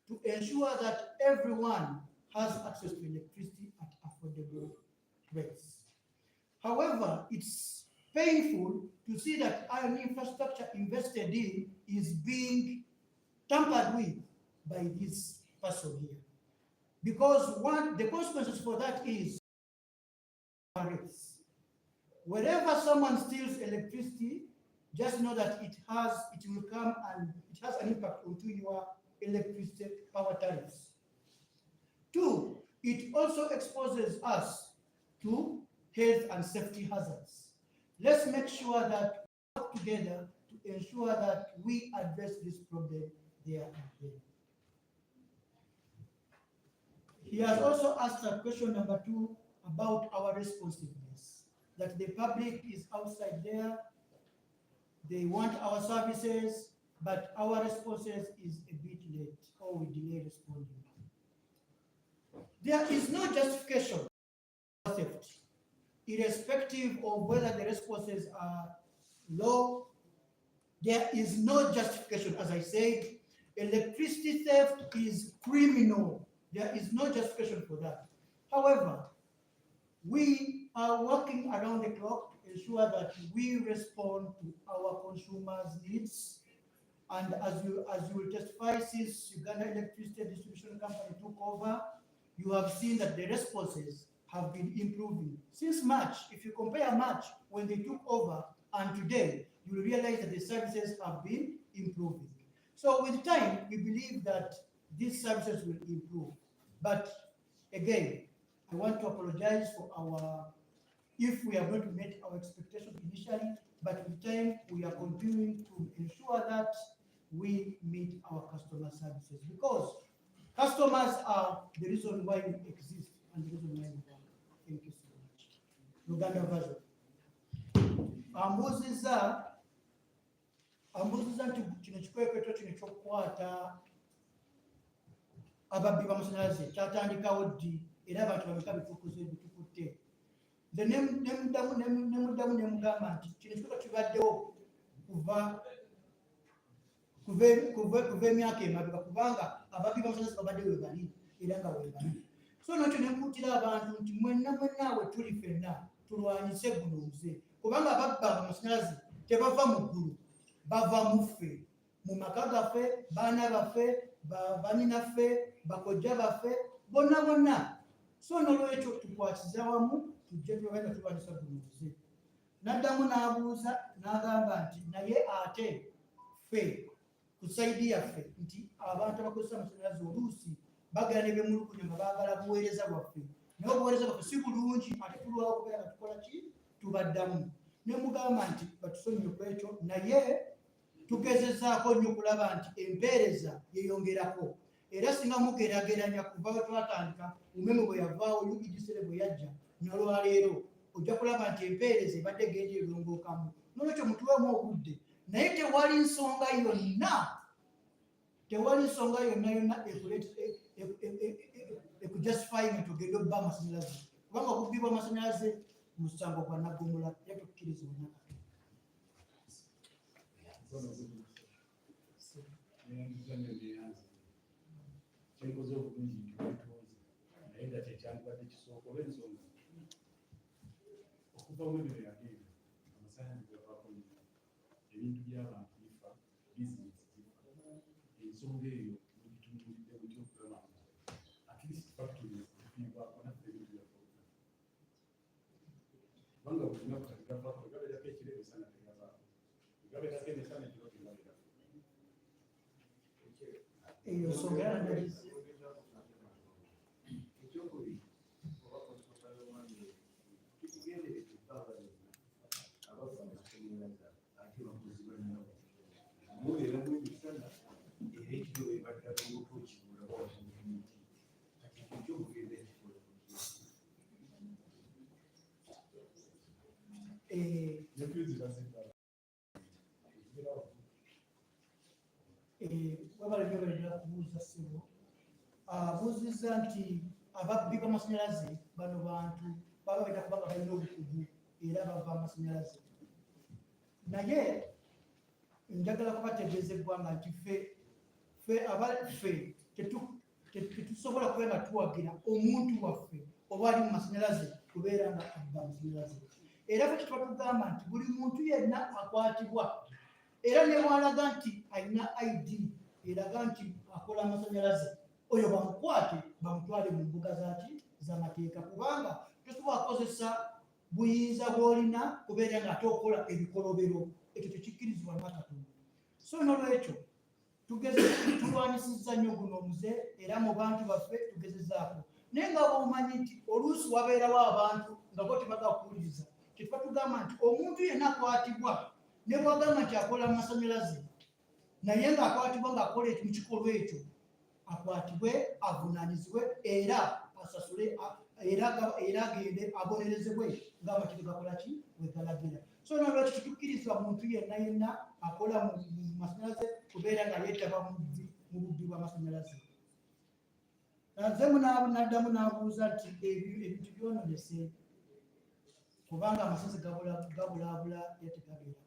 to ensure that everyone has access to electricity at affordable rates. However, it's painful to see that iron infrastructure invested in is being tampered with by this person here. Because the consequences for that is rates. Wherever someone steals electricity, just know that it will come and it has an impact onto your electricity power tariffs. Two, it also exposes us to health and safety hazards. Let's make sure that we work together to ensure that we address this problem there and then. He has also asked a question number 2 about our responsiveness, that the public is outside there, they want our services, but our responses is a bit late or we delay responding. There is no justification for theft, irrespective of whether the responses are low. There is no justification. As I said, electricity theft is criminal. There is no justification for that. However, we are working around the clock to ensure that we respond to our consumers' needs. And as you will testify, since Uganda Electricity Distribution Company took over, you have seen that the responses have been improving. Since March, if you compare March when they took over and today, you will realize that the services have been improving. So with time, we believe that these services will improve. But again, I want to apologize for if we have not met our expectations initially, but with time, we are continuing to ensure that we meet our customer services because customers are the reason why we exist and the reason why we work. Thank you so much. Uganda version. Ambuziza nti kino kikwekweto kino ekyokukwata ababbi b'amasanyalaze kyatandikawo ddi era abantu bameka bitukuze bitukutte. Nze nemuddamu nemugamba nti kino kikwekweto kibaddewo kuva emyaka emabega kubanga ababbi b'amasanyalaze babadde webali era nga webali. So nakyo nekuutira abantu nti mwenna we tuli ffenna tulwanyise guno kubanga ababba amasanyalaze tebava mu ggulu, bava mu ffe, mu maka gaffe, baana baffe, banninaffe, bakojja baffe, bonna. So n'olwekyo tukwatiza wamu tujje tulabanga tulwanyisa guno. N'addamu n'abuuza n'agamba nti naye ate ffe ku sayidi yaffe nti abantu abakozesa amasanyalaze oluusi bagala ne bemulukunya nga baagala buweereza bwaffe naye obuweereza bwaffe si bulungi ate tulwawo okubeera nga tukola ki tubaddamu ne mugamba nti batusonyiwe ku ekyo naye tugezezaako nnyo okulaba nti empeereza yeyongerako era singa mugeraageranya kuva we twatandika umeme bwe yavaawo UEDCL bwe yajja nolwaleero ojja kulaba nti empeereza ebadde egenda erongookamu nolwekyo mutuwemu obudde naye tewali nsonga yonna ekujustifying nti ogenda obba amasanyalaze kubanga okubbibwa amasanyalaze musango gwa naggomola era tukkiriza onnaka kyenkoze obulungi nti wetuuze naye nga kyekyandibadde kisooka olw'ensonga okuva mu ebyo yagenda amasanyalaze gavaako nnyo ebintu by'abantu bifa bizinesi zifa ensonga eyo mugitunuulidde mutya okulaba nti at least factories zifiibwako naffe ebintu byaffe kubanga buli lunaku kati gavaako gabeerako ekiro emisana tegavaako gabeerako emisana ekiro tegabeerako eyo nsonga yanalize wabalebyobalera kubuuza ssebo abuuzizza nti ababbi b'amasanyalaze bano bantu baba baita kubanga balina obukugu era bava amasanyalaze naye njagala kubategeeza eggwanga nti ffe tetusobola kuba nga tuwagira omuntu waffe oba ali mu masanyalaze kubeera nga abba amasanyalaze era fe kitwatugamba nti buli muntu yenna akwatibwa era ne bwalaga nti alina ID eraga nti akola amasanyalaze oyo bamukwate bamutwale mu mbuga z'amateeka kubanga tosobola kukozesa buyinza bw'olina kubeera nga ate okola ebikolobero ekyo tekikkirizibwa n'akatonda so nolwekyo tulwanyisizza nnyo guno omuze era mu bantu baffe tugezezaako naye nga bwomanyi nti oluusi wabeerawo abantu nga bo tebaga kuwuliriza kyetwatugamba nti omuntu yenna akwatibwa ne bwagamba nti akola amasanyalaze naye ng'akwatibwa ng'akola mu kikolwa ekyo akwatibwe avunaanyizibwe era asasule era agende abonerezebwe ng'amateeka gakola ki bwe galagira so nolwekyo tetukkiriza muntu yenna akola mu masanyalaze kubeera nga yeetaba mu bubbi bw'amasanyalaze nze naddamu n'abuuza nti ebintu byononese kubanga amasanyalaze gabulaabula era tegabeerako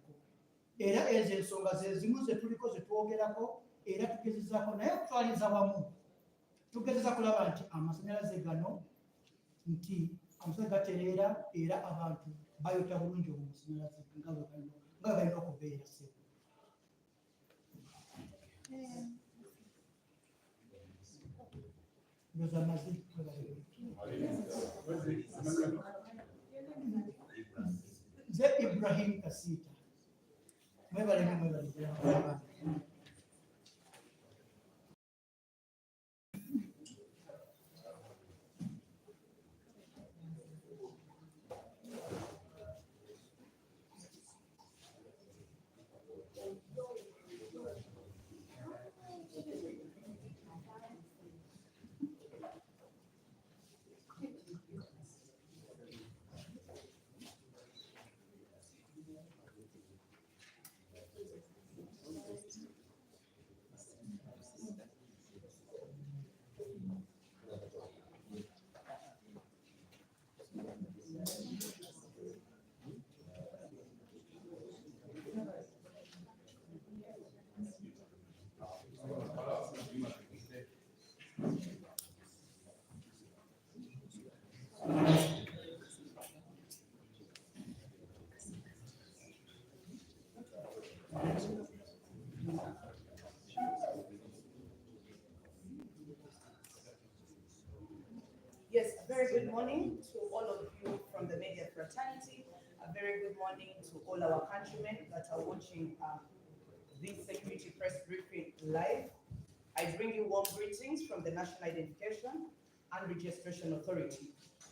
era ezo ensonga ze zimu ze tuliko ze twogerako era tugezezaako naye okutwaliza wamu tugezeza kulaba nti amasanyalaze gano nti amasanyalaze gatereera era abantu bayota bulungi mu masanyalaze nga balina okubeera sebo ndoza mazi nze Ibrahim Kasita mwebalenge Yes, a very good morning to all of you from the media fraternity. A very good morning to all our countrymen that are watching this security press briefing live. I bring you warm greetings from the National Identification and Registration Authority.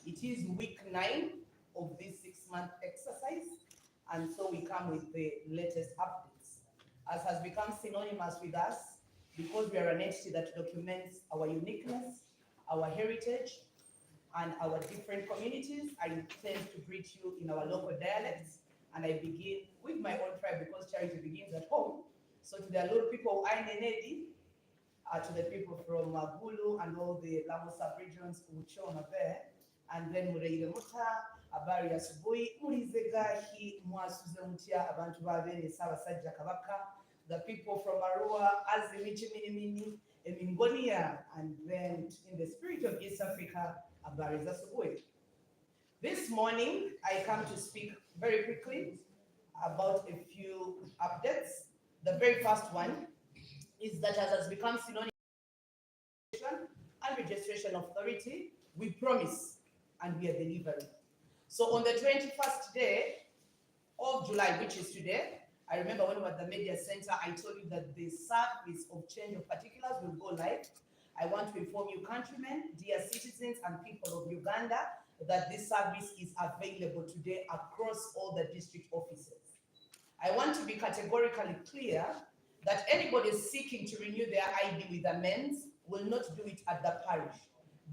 It is week 9 of this 6-month exercise, and so we come with the latest updates. As has become synonymous with us, because we are an entity that documents our uniqueness, our heritage, and our different communities, I intend to greet you in our local dialects, and I begin with my own tribe because charity begins at home. So to the Lord people, I Nenedi, to the people from Gulu and all the Lamu sub-regions, Uchona there, and then Mureire Muta, Abari Asubui, Murizegahi, Mwasuze Mutia, Abantu Bavene, Sabasajja Kabaka, the people from Arua, Azimichi Minimini, Emingonia, and then in the spirit of East Africa, Abari Asubui. This morning, I come to speak very quickly about a few updates. The very first one is that as has become synonymous and registration authority, we promise and we are delivering. So on the 21st day of July, which is today, I remember when we were at the media center, I told you that the service of change of particulars will go live. I want to inform you, countrymen, dear citizens and people of Uganda, that this service is available today across all the district offices. I want to be categorically clear that anybody seeking to renew their ID with amends will not do it at the parish.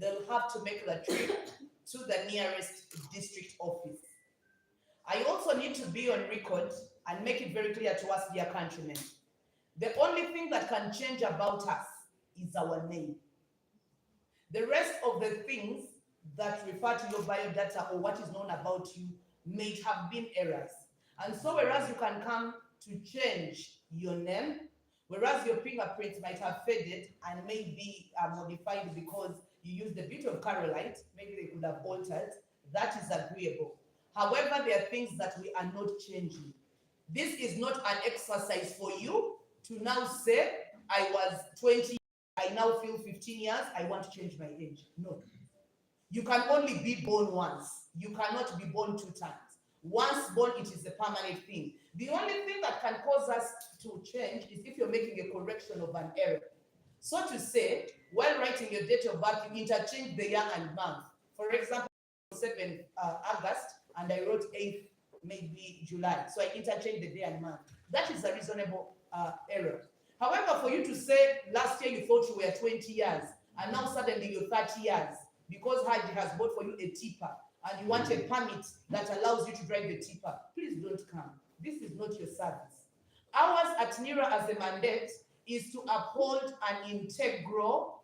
They'll have to make the trip to the nearest district office. I also need to be on record and make it very clear to us, dear countrymen. The only thing that can change about us is our name. The rest of the things that refer to your biodata or what is known about you may have been errors. And so whereas you can come to change your name, whereas your fingerprints might have faded and may be modified because you used a bit of Carolite, maybe they could have altered, that is agreeable. However, there are things that we are not changing. This is not an exercise for you to now say, I was 20, I now feel 15 years, I want to change my age. No. You can only be born once. You cannot be born 2 times. Once born, it is a permanent thing. The only thing that can cause us to change is if you're making a correction of an error. So to say, while writing your date of birth, you interchange the year and month. For example, 7 August, and I wrote 8th, maybe July. So I interchanged the day and month. That is a reasonable error. However, for you to say last year you thought you were 20 years, and now suddenly you're 30 years, because Haji has bought for you a tipper, and you want a permit that allows you to drive the tipper, please don't come. This is not your service. Ours at NIRA as a mandate is to uphold an integral,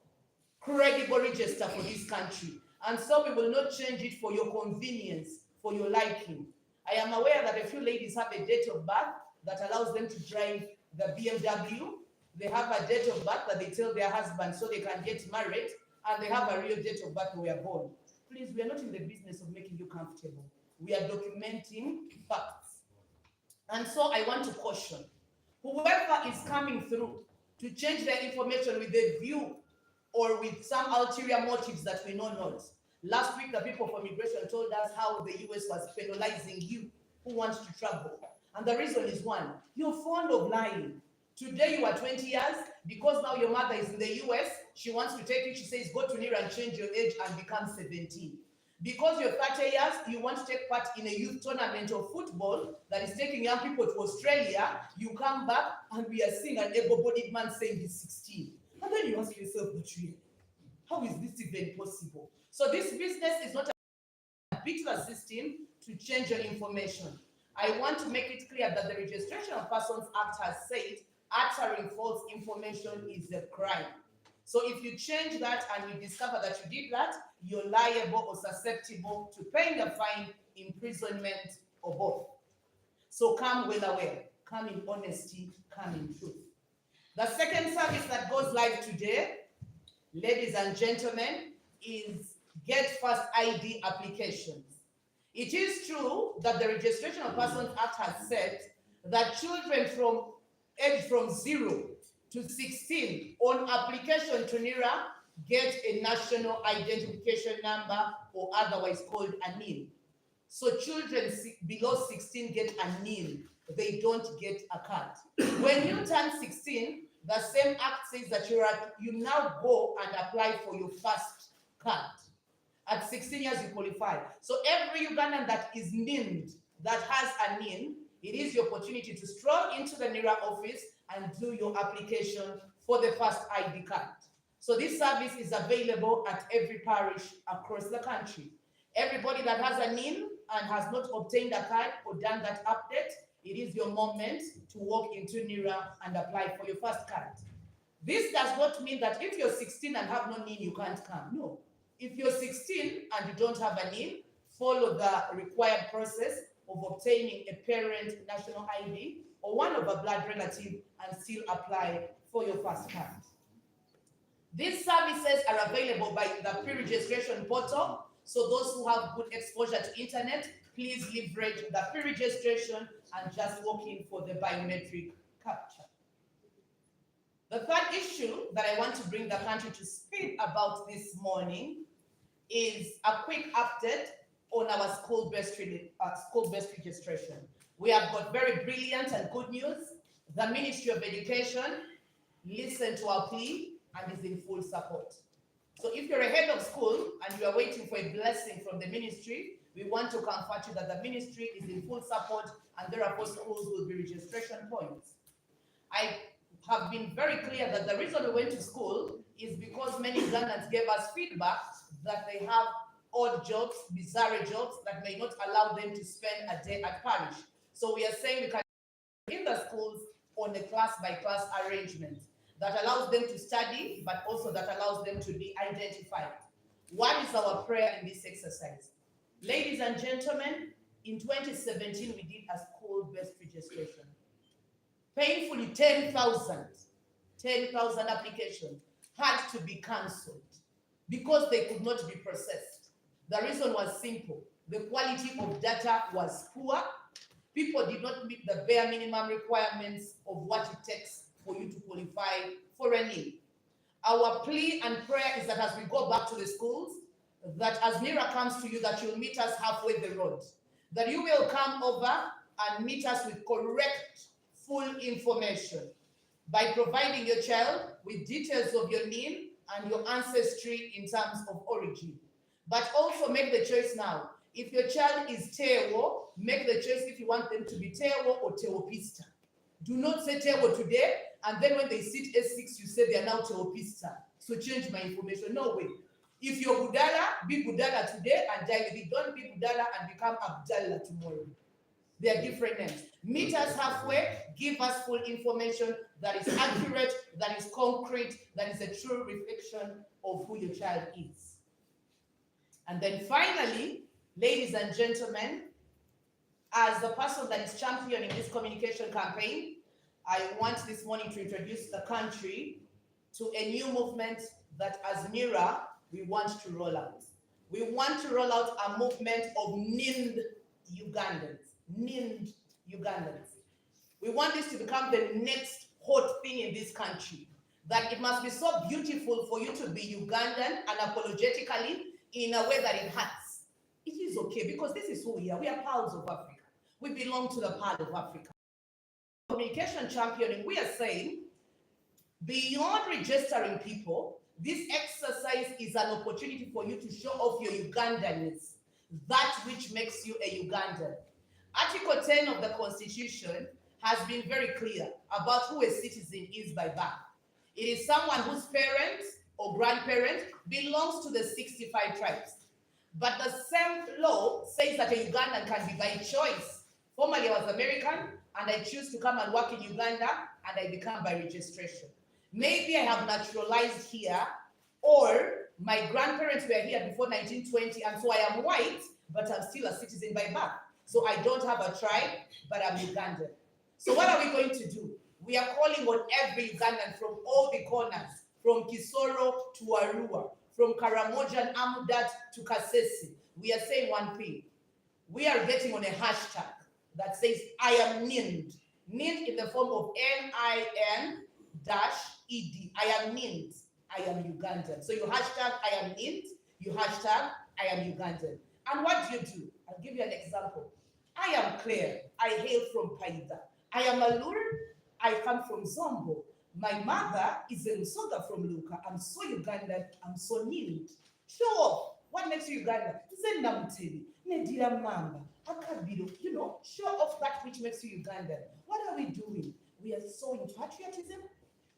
credible register for this country. And so we will not change it for your convenience, for your liking. I am aware that a few ladies have a date of birth that allows them to drive the BMW. They have a date of birth that they tell their husband so they can get married, and they have a real date of birth they were born. Please, we are not in the business of making you comfortable. We are documenting facts. And so I want to caution, whoever is coming through to change their information with a view or with some ulterior motives that we know not. Last week, the people from immigration told us how the US was penalizing you who want to travel. And the reason is one, you're fond of lying. Today you are 20 years, because now your mother is in the US, she wants to take you, she says, go to NIRA and change your age and become 17. Because you're 30 years, you want to take part in a youth tournament of football that is taking young people to Australia, you come back and we are seeing an able-bodied man saying he's 16. And then you ask yourself, how is this even possible? So this business is not a beat the system to change your information. I want to make it clear that the Registration of Persons Act has said uttering false information is a crime. So if you change that and we discover that you did that, you're liable or susceptible to paying a fine, imprisonment, or both. So come well aware, come in honesty, come in truth. The second service that goes live today, ladies and gentlemen, is Get First ID applications. It is true that the Registration of Persons Act has said that children aged from 0 to 16 on application to NIRA get a national identification number, or otherwise called a NIN. So children below 16 get a NIN. They don't get a card. When you turn 16, the same act says that you now go and apply for your first card. At 16 years, you qualify. So every Ugandan that is NINed, that has a NIN, it is your opportunity to stroll into the NIRA office and do your application for the first ID card. So this service is available at every parish across the country. Everybody that has a NIN and has not obtained a card or done that update, it is your moment to walk into NIRA and apply for your first card. This does not mean that if you're 16 and have no NIN, you can't come. No. If you're 16 and you don't have a NIN, follow the required process of obtaining a parent national ID or one of a blood relative and still apply for your first card. These services are available by the pre-registration portal. So those who have good exposure to internet, please leverage the pre-registration and just walk in for the biometric capture. The third issue that I want to bring the country to speed about this morning is a quick update on our school-based registration. We have got very brilliant and good news. The Ministry of Education listened to our plea and is in full support. So if you're a head of school and you are waiting for a blessing from the ministry, we want to comfort you that the ministry is in full support and therefore schools will be registration points. I have been very clear that the reason we went to school is because many Ugandans gave us feedback that they have odd jobs, bizarre jobs that may not allow them to spend a day at parish. So we are saying we can in the schools on a class-by-class arrangement that allows them to study, but also that allows them to be identified. What is our prayer in this exercise? Ladies and gentlemen, in 2017, we did a school-based registration. Painfully, 10,000 applications had to be cancelled because they could not be processed. The reason was simple. The quality of data was poor. People did not meet the bare minimum requirements of what it takes for you to qualify for a NIN. Our plea and prayer is that as we go back to the schools, that as NIRA comes to you, that you'll meet us halfway the road, that you will come over and meet us with correct, full information by providing your child with details of your NIN and your ancestry in terms of origin. But also make the choice now. If your child is Tewo, make the choice if you want them to be Tewo or Teopista. Do not say Tewo today, and then when they sit S6, you say they are now Teopista. So change my information. No way. If you're Budala, be Budala today and die with it. Don't be Budala and become Abdallah tomorrow. They are different names. Meet us halfway, give us full information that is accurate, that is concrete, that is a true reflection of who your child is. And then finally, ladies and gentlemen, as the person that is championing this communication campaign, I want this morning to introduce the country to a new movement that as NIRA, we want to roll out. We want to roll out a movement of NIND Ugandans. NIND Ugandans. We want this to become the next hot thing in this country. That it must be so beautiful for you to be Ugandan unapologetically in a way that it hurts. It is okay because this is who we are. We are pals of Africa. We belong to the part of Africa. Communication championing, we are saying, beyond registering people, this exercise is an opportunity for you to show off your Ugandanness, that which makes you a Ugandan. Article 10 of the Constitution has been very clear about who a citizen is by birth. It is someone whose parent or grandparent belongs to the 65 tribes. But the same law says that a Ugandan can be by choice. Formerly, I was American, and I choose to come and work in Uganda, and I become by registration. Maybe I have naturalized here, or my grandparents were here before 1920, and so I am white, but I'm still a citizen by birth. So I don't have a tribe, but I'm Ugandan. So what are we going to do? We are calling on every Ugandan from all the corners, from Kisoro to Arua, from Karamoja and Amudat to Kasese. We are saying one thing. We are getting on a hashtag that says, I am NIND. NIND in the form of NIN-ED. I am NIND. I am Ugandan. So you hashtag I am NIND, you hashtag I am Ugandan. And what do? I'll give you an example. I am Claire. I hail from Paida. I am a Lur. I come from Zombo. My mother is a Lusoga from Luka. I'm so Ugandan. I'm so neat. Show off. What makes you Ugandan? Zenamuteli, Nedira Mamba, Akabiro. You know, show off that which makes you Ugandan. What are we doing? We are sowing patriotism.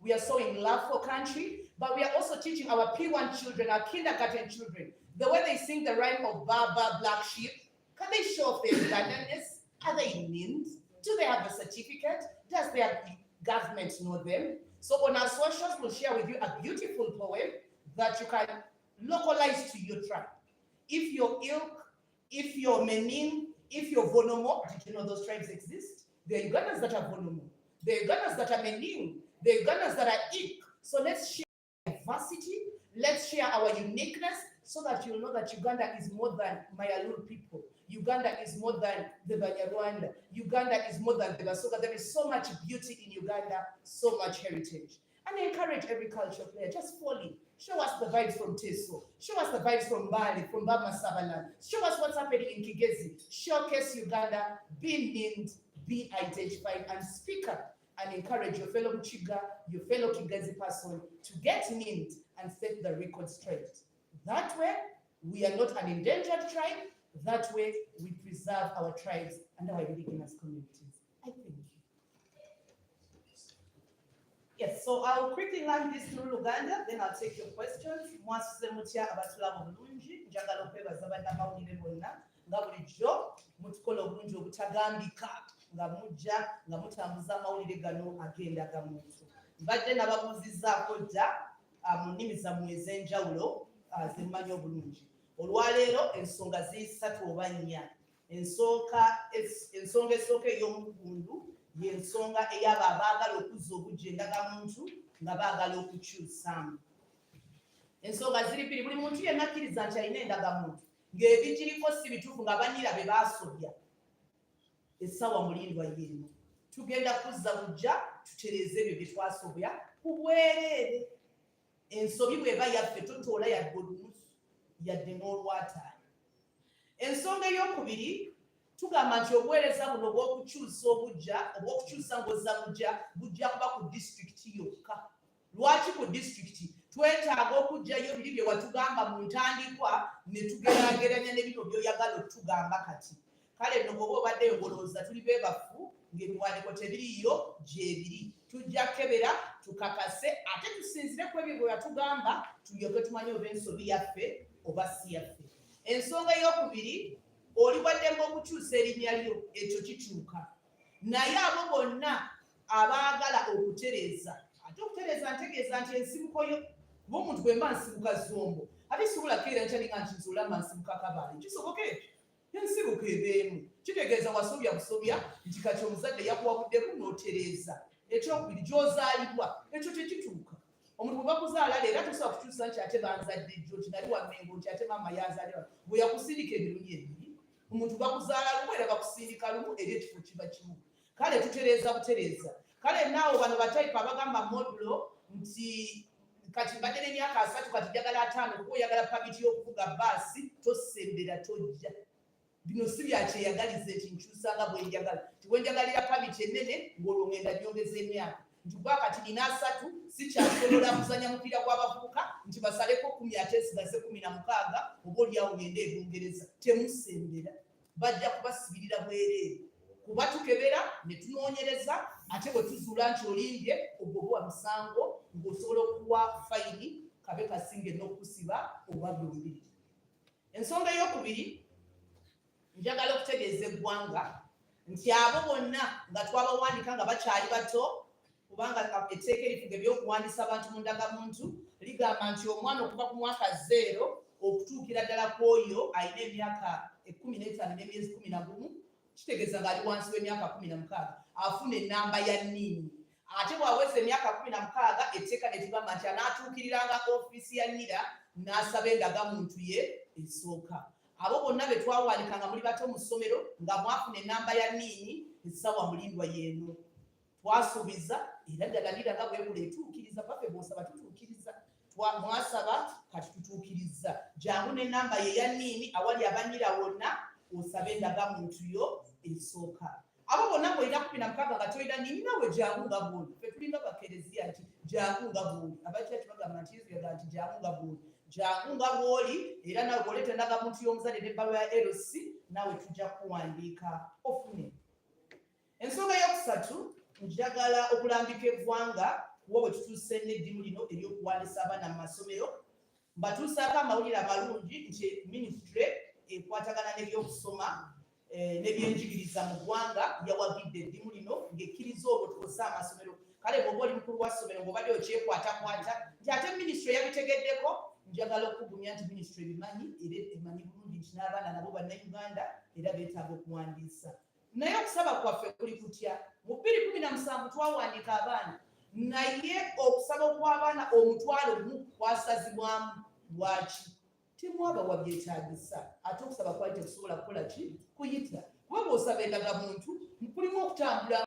We are sowing love for country, but we are also teaching our P1 children, our kindergarten children, the way they sing the rhyme of Baba Black Sheep. Can they show off their Ugandanness? Are they named? Do they have a certificate? Does their government know them? So on our socials, we'll share with you a beautiful poem that you can localize to your tribe. If you're Ilk, if you're Menin, if you're Vonomo, did you know those tribes exist? There are Ugandans that are Vonomo. There are Ugandans that are Menin. There are Ugandans that are Ik. So let's share diversity. Let's share our uniqueness so that you'll know that Uganda is more than Mayalur people. Uganda is more than the Banyarwanda. Uganda is more than the Basoga. There is so much beauty in Uganda, so much heritage. And I encourage every culture player, just fall in. Show us the vibes from Teso. Show us the vibes from Bali, from Bama Sabaland. Show us what's happening in Kigezi. Showcase Uganda, be named, be identified, and speak up and encourage your fellow Chiga, your fellow Kigezi person to get named and set the record straight. That way, we are not an endangered tribe. That way, we preserve our tribes and our indigenous communities. I thank you. Yes, so I'll quickly run this through Uganda, then I'll take your questions. Mwasuze mutya abatulaba bulungi, njagala okwebaza bannamawulire bonna nga bulijjo mutukola obulungi obutagambika nga mujja nga mutambuza amawulire gano agenda gamuntu. Mbadde nababuuzizzaako dda mu nnimi zammwe ez'enjawulo ze mmanyi obulungi. Olwaleero ensonga zisatu oba nnya. Ensonga esooka ey'omugundu y'ensonga ey'abo abaagala okuzza obujja endagamuntu nga baagala okukyusamu. Ensonga ziri bbiri. Buli muntu yenna akkiriza nti alina endagamuntu ng'ebigiriko si bituufu nga bannyira be baasobya. Essaawa mulindwa y'eno. Tugenda kuzza bujja tutereeze ebyo bye twasobya ku bwereere. Ensobi bw'eba yaffe totoola yadde olunusu yadde n'olwataani. Ensonga ey'okubiri tugamba nti obuweereza buno obw'okukyusa obujja obw'okukyusa ng'ozza bujja bujja kuba ku disitulikiti yokka. Lwaki ku disitulikiti? Twetaaga okuggyayo biri bye watugamba mu ntandikwa ne tugeraageranya ne bino by'oyagala otugamba kati. Kale nno bw'oba obaddeyo ng'olowooza tuli beebafu ng'ebiwandiiko tebiriiyo gyebiri. Tujja kebera tukakase ate tusinzire ku ebyo bye watugamba tulyoke tumanye oba ensobi yaffe oba si yaffe. Ensonga ey'okubiri, oli waddemu okukyusa erinnya lyo, ekyo kikyuka. Naye abo bonna abaagala okutereeza, ate okutereeza ntegeeza nti ensibuko yo kuba omuntu bwe mba nsibuka Zombo ate sibula keera nkyalinga nti nzuula mba nsibuka Kabale. Kisoboka ekyo? Ensibuko ebeemu. Kitegeeza wasobya busobya nti kati omuzadde yakuwabuddemu n'otereeza. Ekyokubiri gy'ozaalibwa, ekyo tekituuka. Omuntu bwe bakuzaala leero ate osobola kukyusa nti ate banzadde jjo nti nali wammengo nti ate maama yazaalibwa. Bwe yakusindika ebirungi ebiri. Omuntu bakuzaala lumu era bakusindika lumu era ekifo kiba kimu. Kale tutereeza butereeza. Kale naawe bano batayipu abagamba modulo nti kati mbadde n'emyaka 3 kati njagala 5 kuba oyagala pamiti y'okuvuga bbaasi tosembera tojja. Bino si byakyeyagaliza nti nkyusanga bwe njagala. Nti bwe njagalira pamiti ennene ng'olwo ngenda nyongeza emyaka. Nti kuba kati nina 3 sikyasobola kuzanya mupiira gw'abavubuka nti basaleko 10 ate nsigaze 16 oba oliawo ngenda ebungereza. Temusembera. Bajja kubasibirira bwereere. Kuba tukebera ne tunoonyereza ate bwe tuzuula nti olimbye ogobwa musango ng'osobola okuwa fayini kabe kasinge n'okusiba oba byombi. Ensonga ey'okubiri, njagala okutegeeza eggwanga nti abo bonna nga twabawandiika nga bakyali bato kubanga etteeka erifuga ebyokuwandiisa abantu mu ndagamuntu ligamba nti omwana okuva ku mwaka 0 okutuukira ddala ku oyo alina emyaka 15 n'emyezi 11 kitegeeza ng'ali wansi w'emyaka 16 afuna ennamba ya nniini. Ate bw'aweza emyaka 16 etteeka ne tugamba nti anaatuukiriranga ofiisi ya NIRA n'asaba endagamuntu ye esooka. Abo bonna be twawandiika nga muli bato mu ssomero nga mwafuna ennamba ya nniini essaawa mulindwa y'eno. Twasuubiza era ddala NIRA nga bwekula etuukiriza, baffe bw'osaba tutuukiriza. Mwasaba kati tutuukiriza. jangu ne namba ye ya nini awali abanyira wonna osabe endagamuntu yo esooka. Abo bonna bw'olina 16 nga toyina nini nawe jangu nga bw'oli. Ffe tulinga bakereziya nti jangu nga bw'oli. Abakyala tebagamba nti Israel nti jangu nga bw'oli. Jangu nga bw'oli era nawe bw'oleeta endagamuntu y'omuzadde n'ebbaluwa ya LC nawe tujja kuwandiika ofune. Ensonga yokusatu njagala okulambika eggwanga kuba bwe tutuuse n'eddimu lino ery'okuwandiisa abaana mu masomero. Mbatuusaako amawulire amalungi nti minisitule ekwatagana n'ebyokusoma n'ebyenjigiriza mu ggwanga yawagidde eddimu lino ng'ekkiriza olwo tukozesa amasomero. Kale bw'oba oli mukulu wa ssomero ng'obadde okyekwatakwata nti ate minisitule yabitegeddeko, njagala okugumya nti minisitule bimanyi era emanyi bulungi nti n'abaana nabo bannayuganda era beetaaga okuwandiisa. Naye okusaba kwaffe kuli kutya? Mu 2017 twawandiika abaana, naye okusaba okw'abaana 1,000 kwasazibwamu. Lwaki? Temwaba wabyetaagisa. Ate okusaba kwali tekusobola kukola ki? Kuyita. Kuba bw'osaba endagamuntu mukulimu okutambula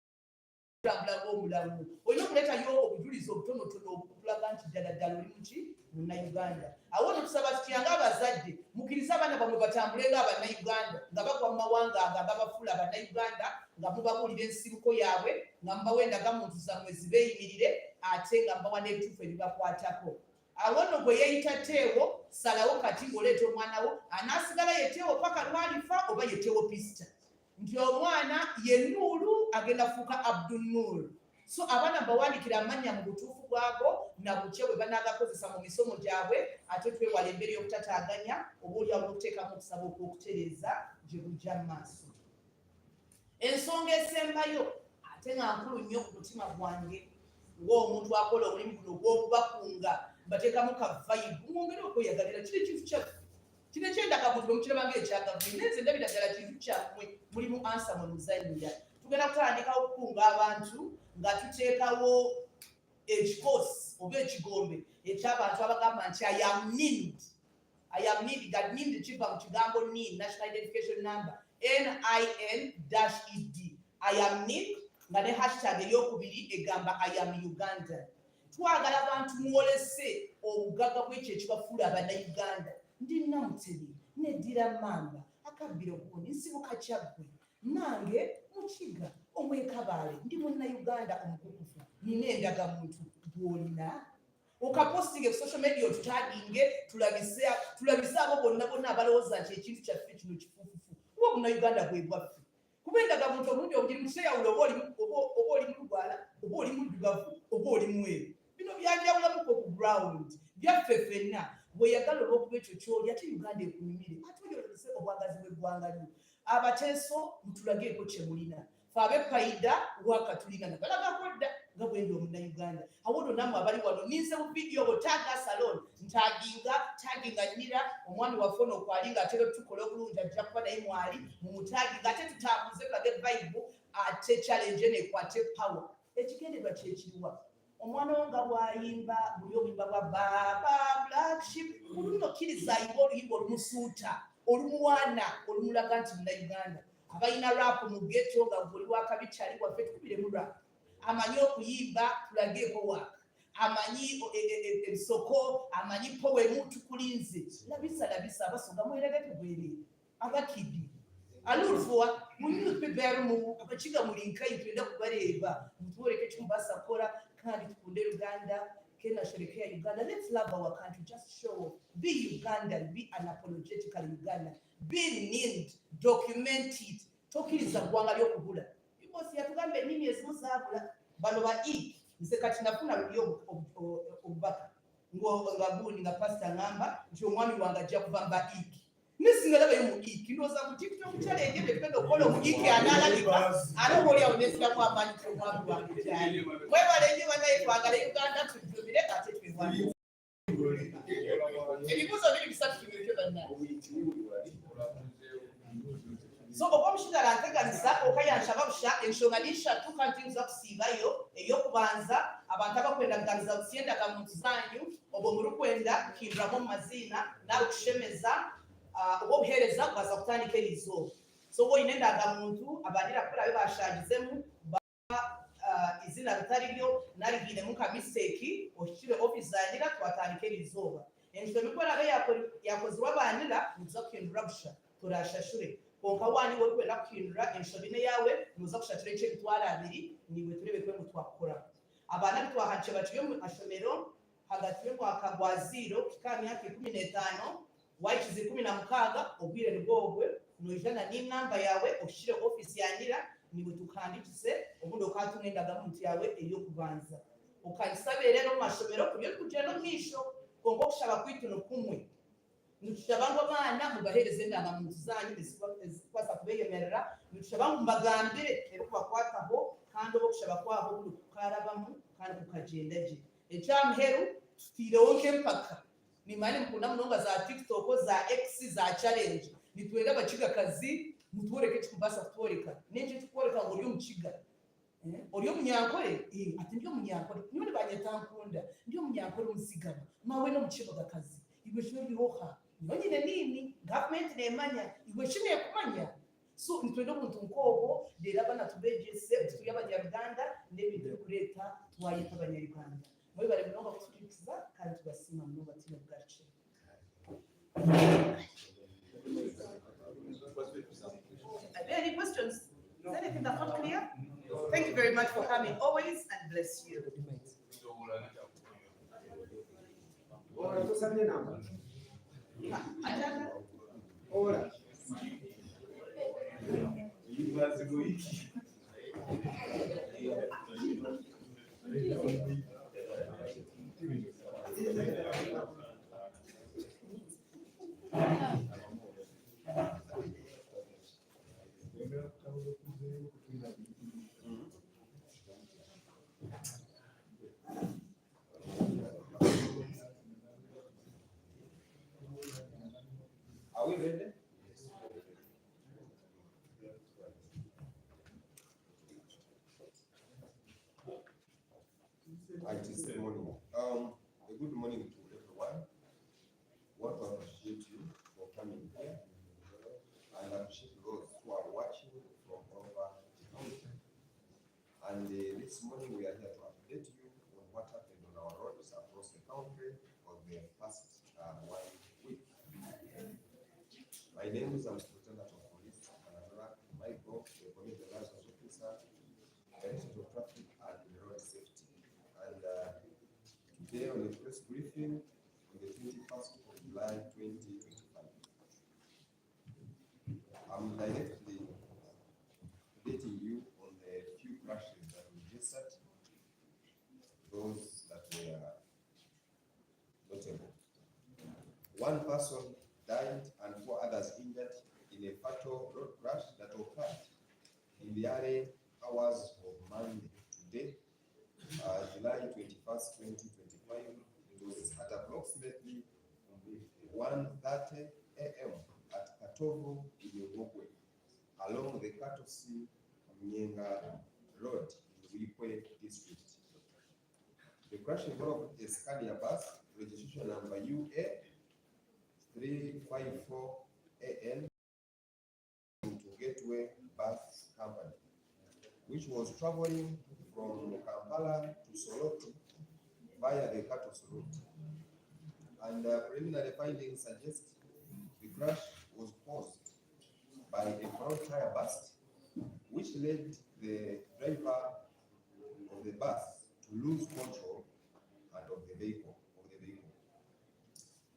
ng'omulamu. Olina okuleetayo obujulizi obutonotono okulaga nti ddala ddala oli muki? Munnayuganda. Awo netusaba tutya ng'abazadde mukkirize abaana bammwe batambule ng'Abannayuganda nga bagwa mu mawanga agabafuula Abannayuganda, nga mubabuulira ensibuko yaabwe, nga mubawa endagamuntu zammwe zibeeyimirire, ate nga mubawa n'ebituufu ebibakwatako. Awo nno gwe yeeyita Teewo, salawo kati ng'oleeta omwana wo, anaasigala ye Teewo paka lwalifa oba ye Teewo Pista. Nti omwana ye Nuuru agenda kufuuka Abdul Nuuru. So abaana bawandiikira amannya mu butuufu bwago na bukye bwe banaagakozesa mu misomo gyabwe, ate twewala embeera y'obutataaganya oba olyawo n'okuteekamu okusaba okw'okutereeza gye bujja mu maaso. Ensonga esembayo ate nga nkulu nnyo ku mutima gwange ng'omuntu akola omulimu guno gw'okubakunga bateekamu ka vibe mwongere okweyagalira. Kino ekintu kyaffe kino ekyendagamuntu bwe mukiraba ng'ekyagavumenti naye nze ndabira ddala kintu kyammwe mulimu ansa mwe muzannyira. Tugenda kutandikawo okukunga abantu nga tuteekawo ekikoosi oba ekigombe eky'abantu abagamba nti I am needed. That need kiva mu kigambo NIN, National Identification Number, NIN-ED. I am needed nga ne hashtag ey'okubiri egamba I am Uganda. Twagala abantu mwolese obugagga bw'ekyo ekibafuula Abannayuganda. Ndi Namutebi, neddira Mamba, akabbiro gundi, nsibuka Kyaggwe, nange Mukiga, Omwekabaale, ndi Munnayuganda omukukufu, nina endagamuntu gw'olina. Okapostinge ku social media otutaginge tulabise abo bonna abalowooza nti ekintu kyaffe kino kifuufufu. Kuba Omunnayuganda bwe bwaffe. Kuba endagamuntu omulundi ogiri muteyawula oba oli mulugwala, oba oli muddugavu, oba oli mweru. Bino byanjawulamuko ku ground, byaffe ffenna. Bweyagala olw'okuba ekyo ky'oli ate Uganda ekunyumire, ate oyolese obwagazi bw'eggwanga lyo. Abateeso mutulageeko kye mulina. Ffe ab'eppayida waka tulingana balagako dda nga bwe ndi Omunnayuganda. Awo nno nammwe abali wano ninze mu vidiyo bo taaga salon ntaginga nnira omwami waffe ono kwali ng'atera tukola obulungi ajja kuba naye mwali mumutaginga ate tutambuze tulage Bible ate challenge nekwate power. Ekigendererwa kyekiriwa? Omwana wo nga bw'ayimba buli obuyimba bwa Baba Black Sheep oluno kkiriza ayimba oluyimba olumusuuta olumuwaana olumulaga nti Munnayuganda. Abalina rap mu ghetto nga buli wakabikyali waffe tukubiremu rap. Amanyi okuyimba tulageeko waka. Amanyi ebisoko, amanyi poemu tukulinze. Labisa abasonga mweregete bwerere. Abakidi. Alulfuwa mu newspaper mu abakiga mulinkai twenda kubareeba. Mutuoleke kimbasa kola kandi tukunde Uganda. Kena sherekea Uganda. Let's love our country. Just show. Be Ugandan. Be unapologetically Ugandan. Be named. Document it. Tokiriza gwanga ly'okugula. Because yatugambe nini ezimu zaabula. Bano ba nze kati nafuna luli obubaka. Nga gundi nga pastor ngamba nti omwami wange ajja kuva mba Nisingalabayo mu ndowooza ku TikTok challenge ebyo okukola omugiiki anaalabika ate oba oliawo nesiramu amaanyi ky'omwami wange gyali. Mwebale nnyo bannaye twagala Uganda tujjumire ate twewale. Ebibuuzo biri bisatu tubireke bannaye. So omushigali anteganisa okayanshaba busha ensonga n'eshatu kandi nza kusiibayo ey'okubanza abantu abakwenda kuganza busi endagamuntu zanyu obwo mulukwenda kuhinduramu mu maziina nawe kushemeza oba obuheereza kubaza kutandika erizooba. So oba olina endagamuntu abaanira kukola bebashagizemu izina ritari lyo narigiiremu ka mistake okikire office zanira twatandika erizooba. Enshobe kola be yakozwa banira muza kuhindura busha turashashure konka wani wo kwenda kuhindura enshobe ne yawe muza kushatira ice bitwara abiri niwe turebe kwe mutwakora abana bitwahace baciye mu ashomero hagati y'umwaka gwa 0 kikami yake 15 wayikize 16 ubwire nibwogwe nujana n'inamba yawe ushire office yanira niwe tukandikise ubundo katunendaga mu yawe iyo kubanza ukanisabere rero mu mashomero kuyo kugenda mwisho kongo kushaba kwituno kumwe ntushabango abana mubahereze ndanga mu zanyu kwasa kubeyemerera ntushabango mbagambire rero kwakwataho kandi bo kushaba kwaho kukarabamo kandi kukagendaje ecamheru tutirewoke mpaka ni mani mukunda munonga za TikTok za X za challenge nitwenda abaciga kazi mutworeke tukubasa kutworeka nenje tukworeka ngo uri umuciga uri umunyankore ati ndio munyankore niwe banyetankunda ndio munyankore umusigama mawe no muciga kazi iwe shuri hoha nyine nini government nemanya iwe shine kumanya so nitwenda muntu nkobo dera bana tubegese tuya abanyarwanda n'ibintu kureta twayita abanyarwanda muri bari munonga kutukiza kandi tubasima mu batima bwacu. Are there any questions? Is anything that's not clear? Thank you very much for coming always and bless you. Ajana. Ora. Are we ready? It is the morning. A good morning to everyone. Want to appreciate you for coming here and appreciate those who are watching from all over the country. And this morning we are here to update you on what happened on our roads across the country for the past 1 week. My name is Lieutenant of Police Anadora Michael, the Police License Officer, Director of Traffic and Road Safety. And today on the press briefing on the 21st of July 2025, I'm directly updating you on the few crashes that we registered, those that were notable. One person died and 4 others injured in a fatal road crash that occurred in the early hours of Monday today, July 21st, 2025. It was at approximately 1:30 a.m. at Katovu in Uganda, along the Katosi Mnyenga Road in Wikwe district. The crash involved a Scania bus, registration number UA 354 AN to Gateway Bus Company, which was traveling from Kampala to Soroti via the Katos route. And preliminary findings suggest the crash was caused by a front tire burst, which led the driver of the bus to lose control and of the vehicle.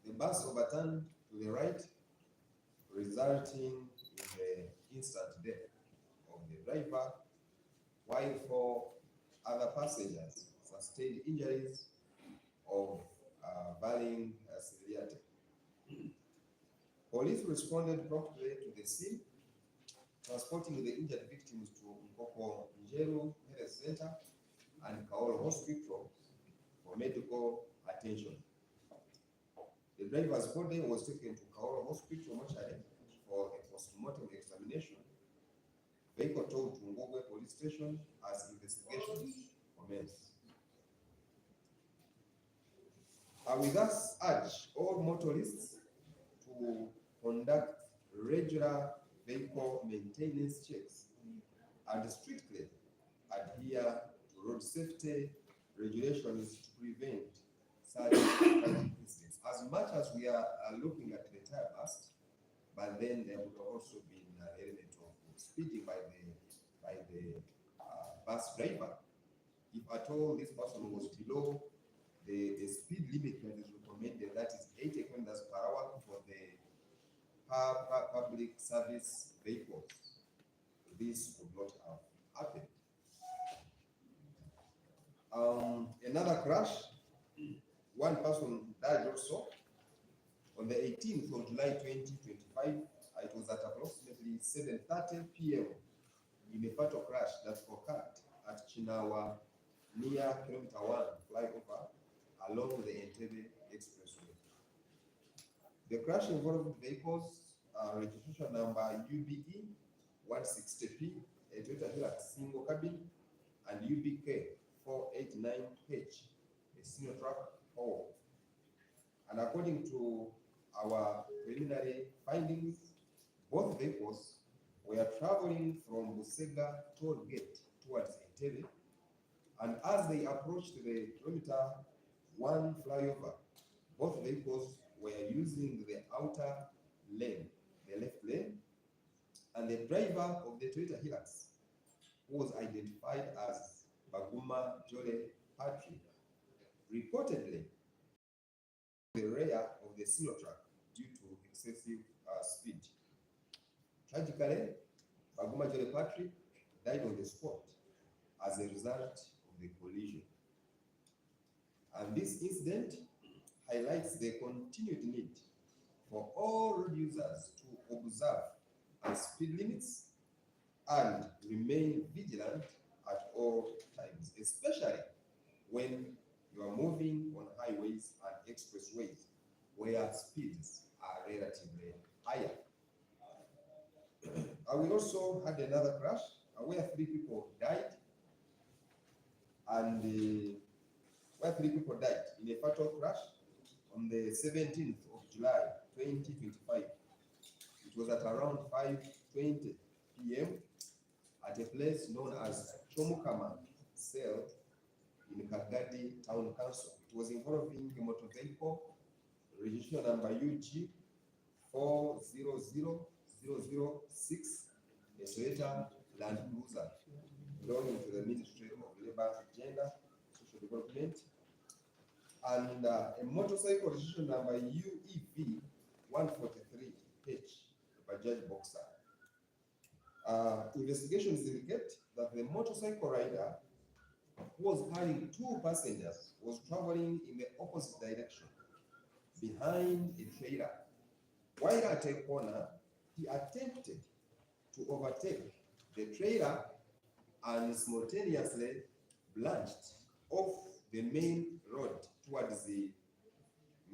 The bus overturned to the right, resulting in the instant death of the driver, while 4 other passengers sustained injuries of varying severity. Police responded promptly to the scene, transporting the injured victims to Nkoko Njeru Health Center and Kaolo Hospital for medical attention. The driver's body was taken to Kaolo Hospital mortuary for a post-mortem examination. Vehicle towed to Ngogwe Police Station as investigations commence. We thus urge all motorists to conduct regular vehicle maintenance checks and strictly adhere to road safety regulations to prevent such incidents. as much as we are looking at the tire burst, but then there would also be an element of speeding by the bus driver. If at all this person was below the speed limit that is recommended, that is 80 kilometers per hour for the public service vehicles, this would not have happened. Another crash, one person died also on the 18th of July 2025. It was at approximately 7:30 p.m. in a fatal crash that occurred at Chinawa near kilometer 1 flyover along the Entebbe Expressway. The crash involved vehicles registration number UBE 160P, a Toyota Hilux single cabin, and UBK 489H, a single truck haul. And according to our preliminary findings, both vehicles were traveling from Busega toll gate towards Entebbe, and as they approached the kilometer 1 flyover, both vehicles were using the outer lane, the left lane, and the driver of the Toyota Hilux, who was identified as Baguma Jole Patrick, reportedly the rear of the single truck due to excessive speed. Tragically, Baguma Jole Patrick died on the spot as a result of the collision. And this incident highlights the continued need for all road users to observe speed limits and remain vigilant at all times, especially when you are moving on highways and expressways where speeds are relatively higher. We also had another crash where 3 people died, and in a fatal crash on the 17th of July 2025. It was at around 5:20 p.m. at a place known as Chomukama Cell in Kagadi Town Council. It was involving a motor vehicle, registration number UG 400006, a Toyota Land Cruiser belonging to the Ministry of Labor, Gender, Social Development, and a motorcycle registration number UEV 143H, a Bajaj Boxer. Investigations indicate that the motorcycle rider, who was carrying 2 passengers, was traveling in the opposite direction behind a trailer. While at a corner, he attempted to overtake the trailer and simultaneously blanched off the main road towards the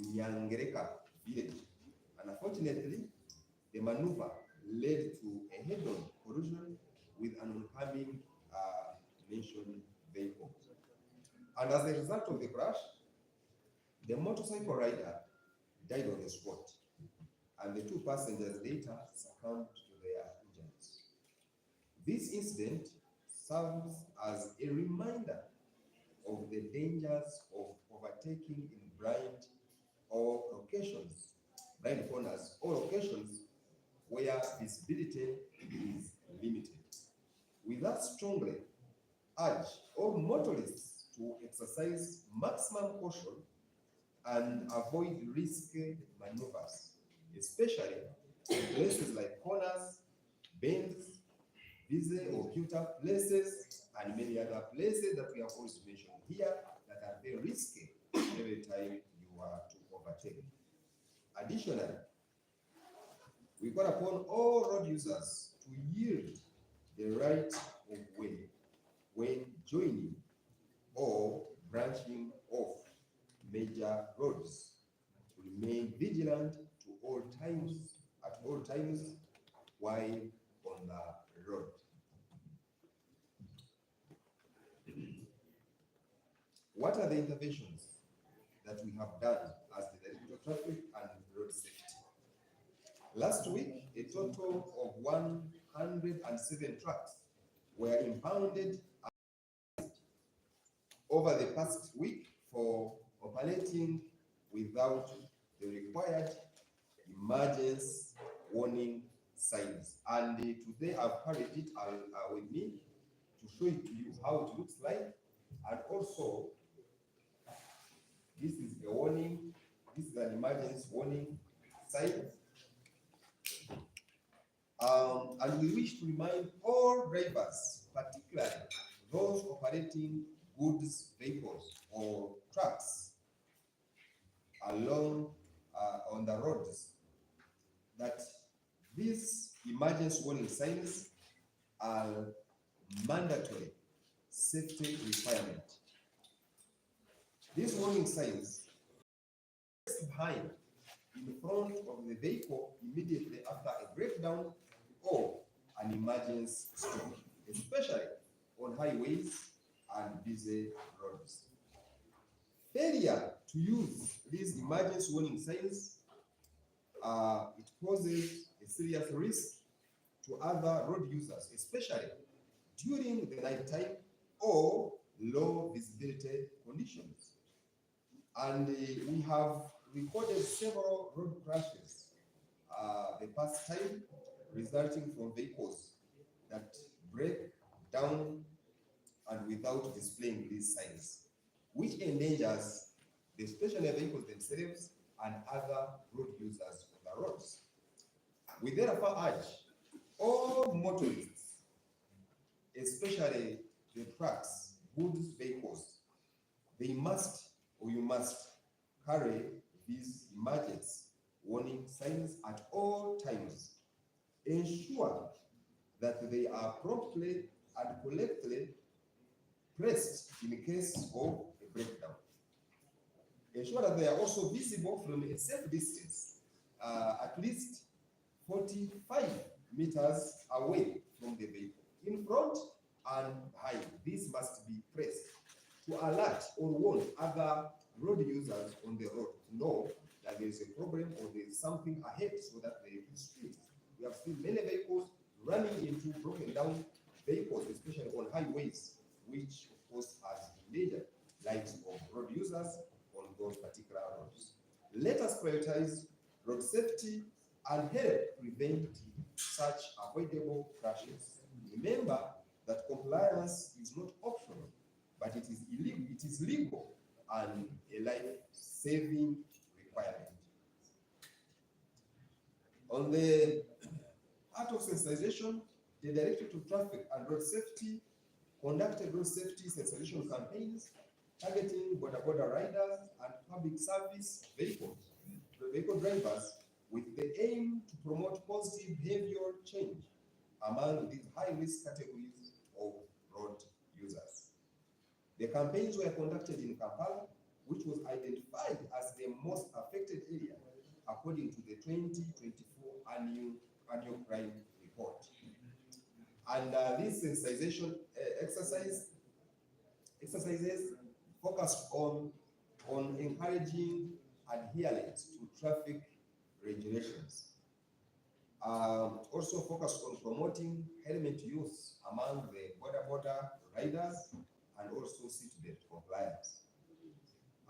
Nyangereka village. And unfortunately, the maneuver led to a head-on collision with an oncoming mentioned vehicle. And as a result of the crash, the motorcycle rider died on the spot, and the 2 passengers later succumbed to their injuries. This incident serves as a reminder of the dangers of overtaking in blind corners or locations where visibility is limited. We thus strongly urge all motorists to exercise maximum caution and avoid risky maneuvers, especially in places like corners, bends, busy or built-up places, and many other places that we have also mentioned here that are very risky every time you are to overtake. Additionally, we call upon all road users to yield the right of way when joining or branching off major roads, to remain vigilant at all times while on the road. What are the interventions that we have done as the Director of Traffic and Road Safety? Last week, a total of 107 trucks were impounded over the past week for operating without the required emergency warning signs. And today I've carried it with me to show it to you how it looks like. And also, this is a warning, this is an emergency warning sign. And we wish to remind all drivers, particularly those operating goods vehicles or trucks along on the roads, that these emergency warning signs are mandatory safety requirement. These warning signs behind, in front of the vehicle immediately after a breakdown or an emergency stop, especially on highways and busy roads. Failure to use these emergency warning signs, it poses a serious risk to other road users, especially during the night time or low visibility conditions. And we have recorded several road crashes the past time, resulting from vehicles that break down and without displaying these signs, which endangers the stationary vehicles themselves and other road users on the roads. We therefore urge all motorists, especially the trucks, goods vehicles, they must, or you must, carry these emergency warning signs at all times. Ensure that they are promptly and correctly pressed in case of a breakdown. Ensure that they are also visible from a safe distance, at least 45 meters away from the vehicle, in front and behind. This must be pressed to alert or warn other road users on the road to know that there is a problem or there is something ahead, so that they will speed. We have seen many vehicles running into broken down vehicles, especially on highways, which of course has endangered lives of road users on those particular roads. Let us prioritize road safety and help prevent such avoidable crashes. Remember that compliance is not optional, but it is illegal, it is legal and a life-saving requirement. On the part of sensitization, the Directorate of Traffic and Road Safety conducted road safety sensitization campaigns targeting border riders and public service vehicle drivers, with the aim to promote positive behavioral change among these high-risk categories of road users. The campaigns were conducted in Kampala, which was identified as the most affected area according to the 2024 annual crime report. And this sensitization exercises focused on encouraging adherence to traffic regulations. Also focused on promoting helmet use among the border riders and also seatbelt compliance.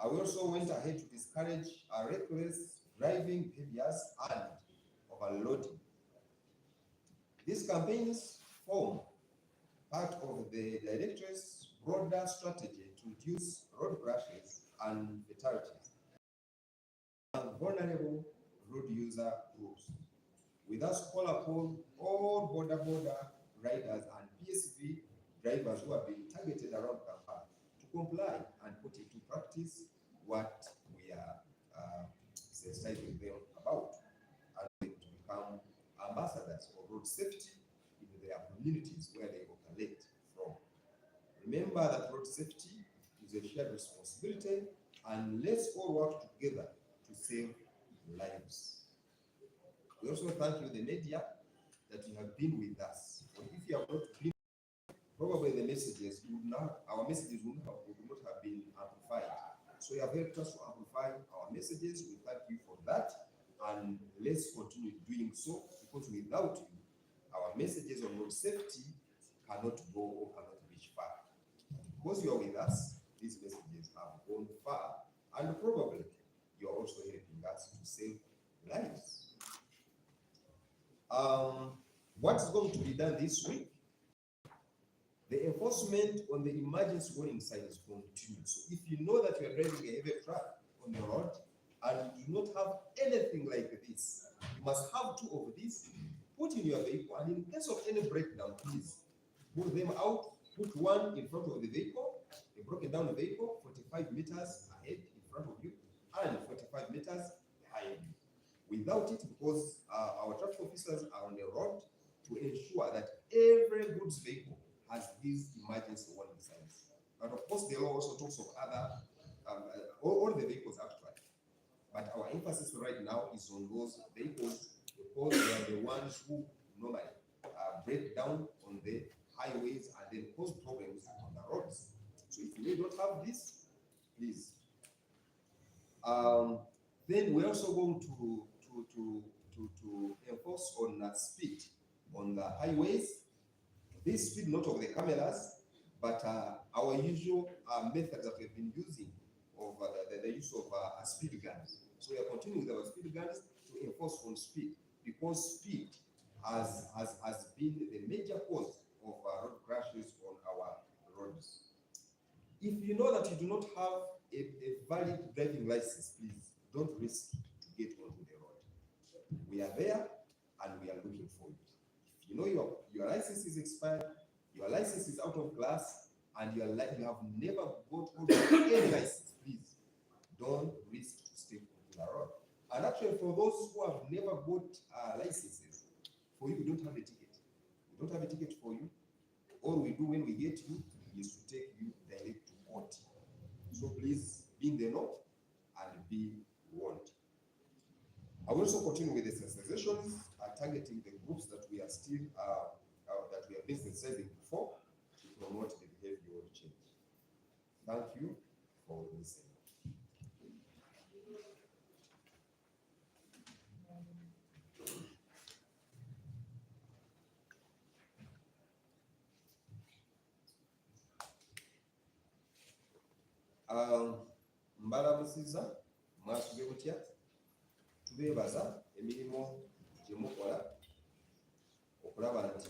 We also went ahead to discourage reckless driving behaviors and overloading. These campaigns form part of the Directorate's broader strategy to reduce road crashes and fatalities and vulnerable road user groups. We thus call upon all border riders and PSV drivers who have been targeted around Kampala to comply and put into practice what we are sensitizing them about, and to become ambassadors for road safety in their communities where they operate from. Remember that road safety is a shared responsibility, and let's all work together to save lives. We also thank you, the media, that you have been with us. But if you have not been, probably the messages would not, our messages would not have been amplified. So you have helped us to amplify our messages. We thank you for that, and let's continue doing so, because without you, our messages on road safety cannot go or cannot reach far. Because you are with us, these messages have gone far, and probably you are also helping us to save lives. What's going to be done this week? The enforcement on the emergency warning signs continues. So if you know that you are driving a heavy truck on the road and you do not have anything like this, you must have two of these, put in your vehicle, and in case of any breakdown, please put them out, put one in front of the vehicle, a broken down vehicle, 45 meters ahead in front of you, and 45 meters behind you. Without it, because our traffic officers are on the road to ensure that every goods vehicle has these emergency warning signs. But of course, the law also talks of other, all the vehicles actually. But our emphasis right now is on those vehicles because they are the ones who normally break down on the highways and then cause problems on the roads. So if you don't have this, please. Then we're also going to enforce on speed on the highways. This speed, not of the cameras, but our usual methods that we've been using of the use of speed guns. So we are continuing with our speed guns to enforce on speed, because speed has been the major cause of road crashes on our roads. If you know that you do not have a valid driving license, please don't risk to get onto the road. We are there and we are looking for you. If you know your license is expired, your license is out of class, and you have never got any license, please don't risk to step onto the road. And actually, for those who have never got licenses, for you, we don't have a ticket. We don't have a ticket for you. All we do when we get you is to take you direct to court. So please be in the know and be warned. I will also continue with the sensitizations targeting the groups that we are still that we have been sensitizing before to promote the behavioral change. Thank you for listening. Mbalamusiza mwasubye mutya, tubeebaza emirimu gye mukola okulaba nti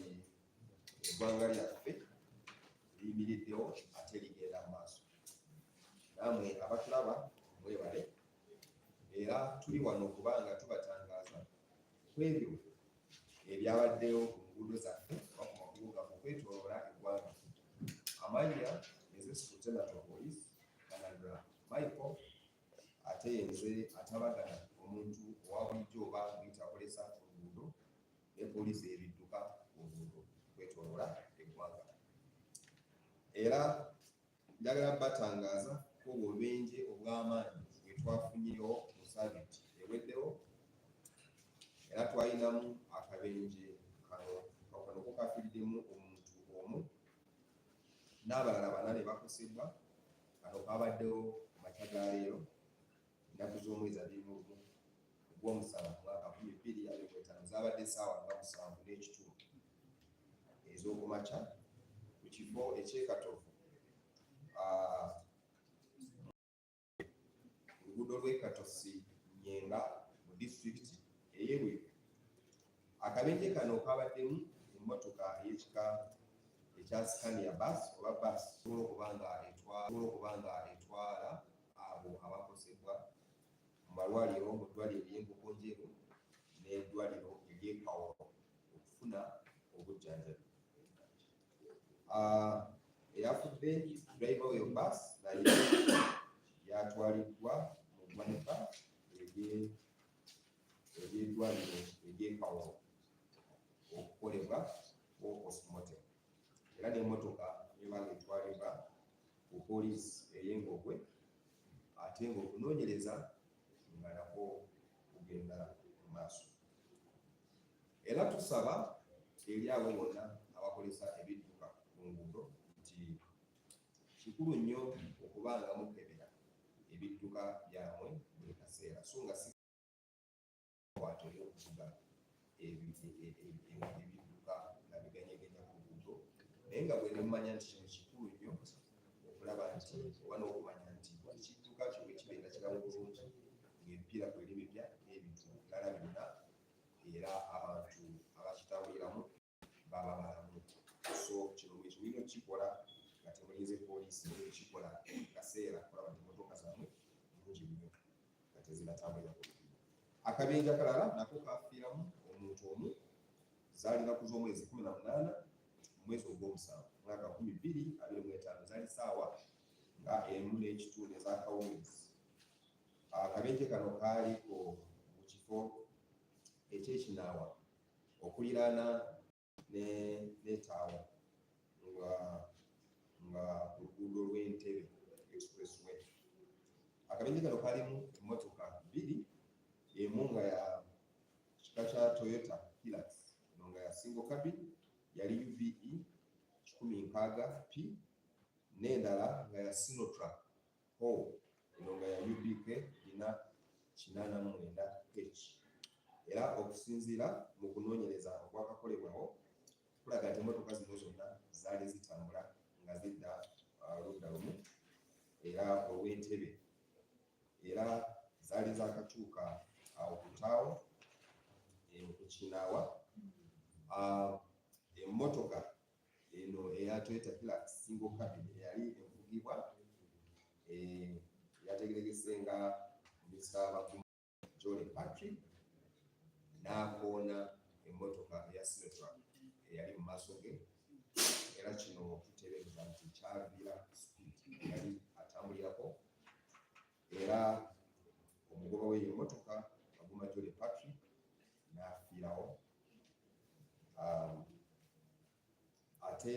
eggwanga lyaffe liyimiriddewo ate ligenda mu maaso. Nammwe abatulaba mwebale, era tuli wano kubanga tubatangaaza ku ebyo ebyabaddeyo ku nguudo zaffe oba ku makubo gaffe okwetooloola eggwanga. Amannya nze Superintendent of Police Kanadra Michael, ate nze atabagana omuntu owa bulijjo oba muyita akolesa oluguudo ne poliisi ebidduka oluguudo kwetooloola eggwanga. Era njagala batangaaza ko obulwenje obw'amaanyi bwe twafunyeewo mu saabiti eweddewo, era twalinamu akabenje kano kafiiriddemu omuntu omu n'abalala 4 bakosebwa. Kano kabaddewo ku makya ga leero ennaku z'omwezi 21 ogw'omusanvu mwaka 2025 zaabadde essaawa 7:30 ez'okumakya ku kifo ekyekatovu oluguudo lw'Ekatosi Nyenga mu disitulikiti ey'Ebuye. Akabenje kano kabaddemu emmotoka ey'ekika ekya Scania bus oba bus okuba nga etwala abo abakosebwa mu malwaliro, mu ddwaliro ery'Enkoko Njeru n'eddwaliro ery'Ekawolo okufuna obujjanjabi. Eyafudde driver w'eyo bus naye yatwaliddwa mu ggwanika ery'eddwaliro ery'Ekawolo okukolebwa postmortem. Era n'emmotoka ebanga etwalibwa ku poliisi ey'Engogwe, ate ng'okunoonyereza nga nakwo kugenda mu maaso. Era tusaba eri abo bonna abakolesa ebidduka ku nguudo nti kikulu nnyo okuba nga mukebera ebidduka byamwe buli kaseera, so nga si watoli okuvuga ebidduka nga biganyeganya ku nguudo, naye nga bwe nemumanya nti kino kikulu nnyo okulaba nti oba n'okumanya nti ekidduka kyo bwe kibeera kiramu bulungi ebipiira ku ebipya n'ebintu ebirala byonna era abantu abakitambuliramu baba balamu. So kino bwe kibiina okukikola nga temulinze poliisi ekikola kaseera kulaba nti emmotoka zammwe bulungi nnyo nga tezinatambulira ku luguudo. Akabenje akalala nako kafiiramu omuntu omu zaali z'omwezi 18 omwezi ogw'omusanvu mwaka 2025 zaali ssaawa nga 1:02 ez'akawungeezi. Akabenje kano kaaliko mu kifo eky'ekinaawa okuliraana n'etaawo nga ku luguudo lw'Entebbe expressway. Akabenje kano kaalimu emmotoka 2, emu nga ya kika kya Toyota Hilux eno nga ya single cabin yali UVE 1060P n'endala nga ya Sinotrack eno nga ya UBK 489H. Era okusinziira mu kunoonyereza okwakakolebwawo kulaga nti emmotoka zino zonna zaali zitambula nga zidda ludda lumu era olw'Entebbe, era zaali zaakatuuka awo ku ttaawo ku Kinaawa. Emmotoka eno eya Toyota Hilux single cabin eyali evugibwa yategeregese nga Mr. John Patrick n'akoona emmotoka eya Sinotrack eyali mu maaso ge, era kino kiteebereza nti kyaviira speed yali atambulirako, era omugoba w'eyo emmotoka Aguma John Patrick n'afiirawo. Ate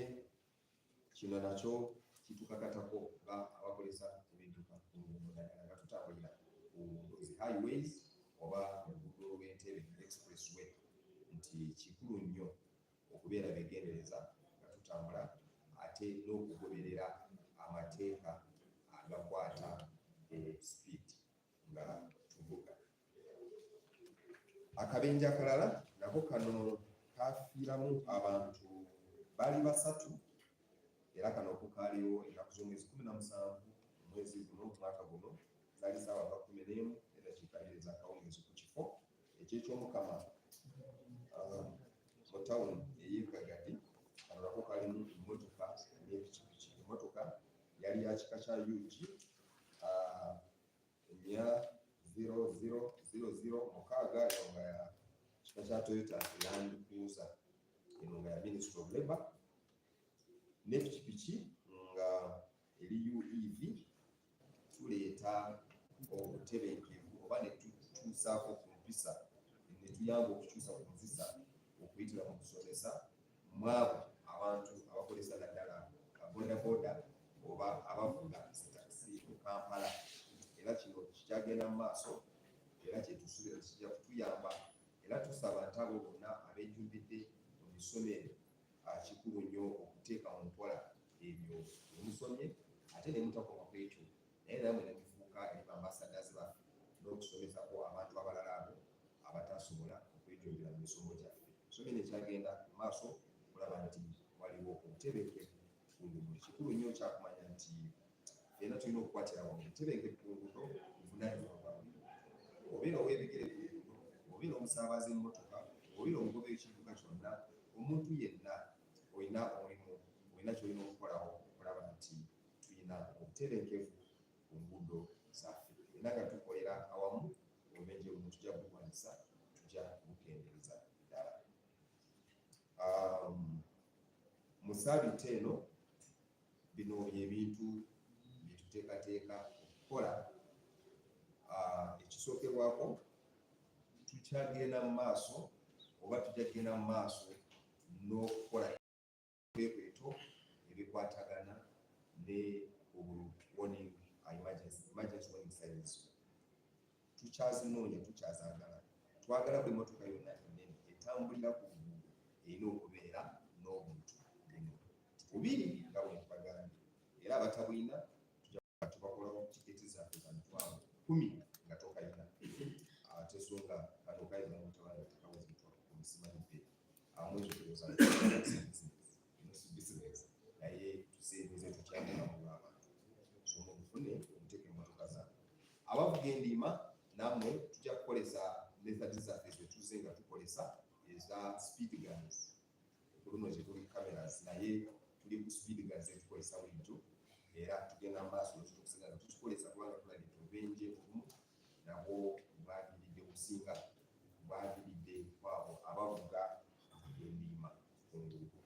kino nakyo kitukakatako nga abakozesa ebidduka ku luguudo naddala nga tutambulira ku those highways oba oluguudo lw'Entebbe expressway nti kikulu nnyo okubeera begendereza nga tutambula ate n'okugoberera amateeka agakwata speed nga tuvuga. Akabenje akalala nako kano kafiiramu abantu baali 3 era kano kaaliwo ennaku z'omwezi 17 omwezi guno mwaka guno zaali ssaawa 11:00 ez'akawungeezi ku kifo eky'ekyomukama mu tawuni ey'Ekagadi. Kano nako kaalimu emmotoka n'epikipiki. Emmotoka yali ya kika kya UG 0000 eno nga ya kika kya Toyota Land Cruiser eno nga ya Ministry of Labour, n'epikipiki nga eri UEV. Tuleeta obutebenkevu oba ne tutuusaako ku mpisa ne tuyamba okukyusa ku nzisa okuyitira mu kusomesa mwabo abantu abakozesa naddala bodaboda oba abavuga zitakisi mu Kampala. Era kino kikyagenda mu maaso era kyetusuubira kijja kutuyamba, era tusaba nti abo bonna abejjumbidde mu misomero kikulu nnyo okuteeka mu nkola ebyo emusomye ate ne mutakoma ku ekyo naye namwe ne mufuuka ambassadors baffe n'okusomesako abantu abalala abo abatasobola okwejjumbira mu misomo gyaffe. Ekisomero ekyagenda mu maaso kulaba nti waliwo obutebenkevu ku nguudo. Kikulu nnyo kyakumanya nti era tulina okukwatira wamu obutebenkevu ku nguudo buvunaanyizibwa bwa buli obeera ow'ebigere bibiri, obeera omusaabazi mmotoka, obeera omugoba w'ekivuga kyonna, omuntu yenna olina omulimu, olina ky'olina okukolawo okulaba nti tulina obutebenkevu ku nguudo zaffe. Era nga tukolera awamu obubenje buno tujja kubulwanyisa, tujja kubukendeeza ddala. Mu ssabbiiti eno bino by'ebintu bye tuteekateeka okukola. Ekisookerwako tukyagenda mu maaso oba tujja kugenda mu maaso n'okukola ebyekweto ebikwatagana ne warning emergency warning signs. Tukyazinoonya, tukyazaagala. Twagala buli mmotoka yonna ennene etambulira ku luguudo erina okubeera n'obuntu bubiri nga bwe tubagambye, era abatabulina tujja tubakolawo tiketi zaffe za mitwalo 10 nga tokayina ate so nga kano kayina mutabala takawezi mitwalo omusimanyidde mwezi okulowooza business naye tuseebize tukyagala mu abantu so mubufune omuteeka emmotoka zaabwe. Abavuga endiima namwe tujja kukolesa methods zaffe zetuze nga tukolesa eza speed guns. Oluno zetuli cameras naye tuli ku speed guns etukolesa bulijjo era tugenda mu maaso tukusigala nga tukikolesa kubanga tulabye obubenje obumu nabwo bwaviiridde obusinga bwaviiridde kwabo abavuga endiima ku nguudo.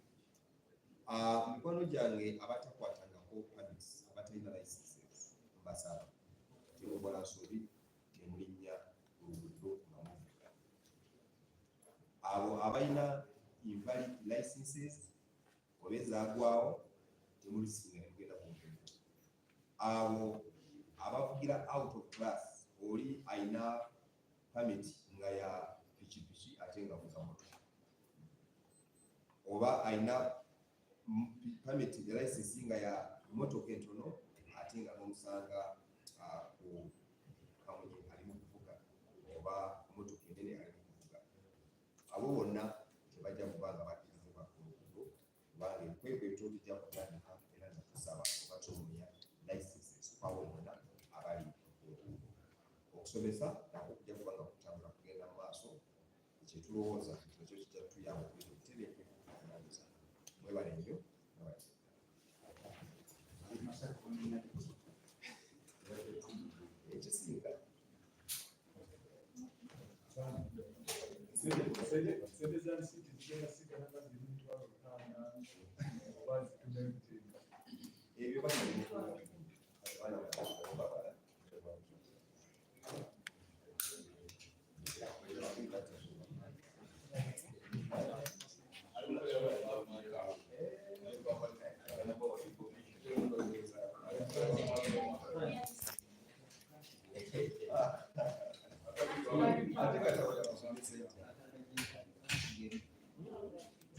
Mu mikwano gyange abatakwatangako permits abatalina licenses mbasaba temukola nsobi temulinnya oluguudo nga muvuga. Abo abalina invalid licenses oba ezaagwawo temulisinga nemugenda kumukendo. Abo abavugira out of class oli ayina permit nga ya pikipiki ate nga avuga motoka, oba ayina permit ya license nga ya motoka entono ate nga n'omusanga ku kamunye ali mu kuvuga oba motoka enene ali mu kuvuga. Abo bonna tebajja kubanga bakkirizibwa ku luguudo kubanga ebikwekweto bijja kutandika era nga tusaba oba tumunya licenses kwabo bonna abali okusomesa nako kujja kubanga kutambula kugenda mu maaso. Kyetulowooza ekyo kijja tutuyamba okubeera obutebenkevu okumaliriza. Mwebale nnyo. Ekisinga Sente za nsiti zigenda sigala nga ziri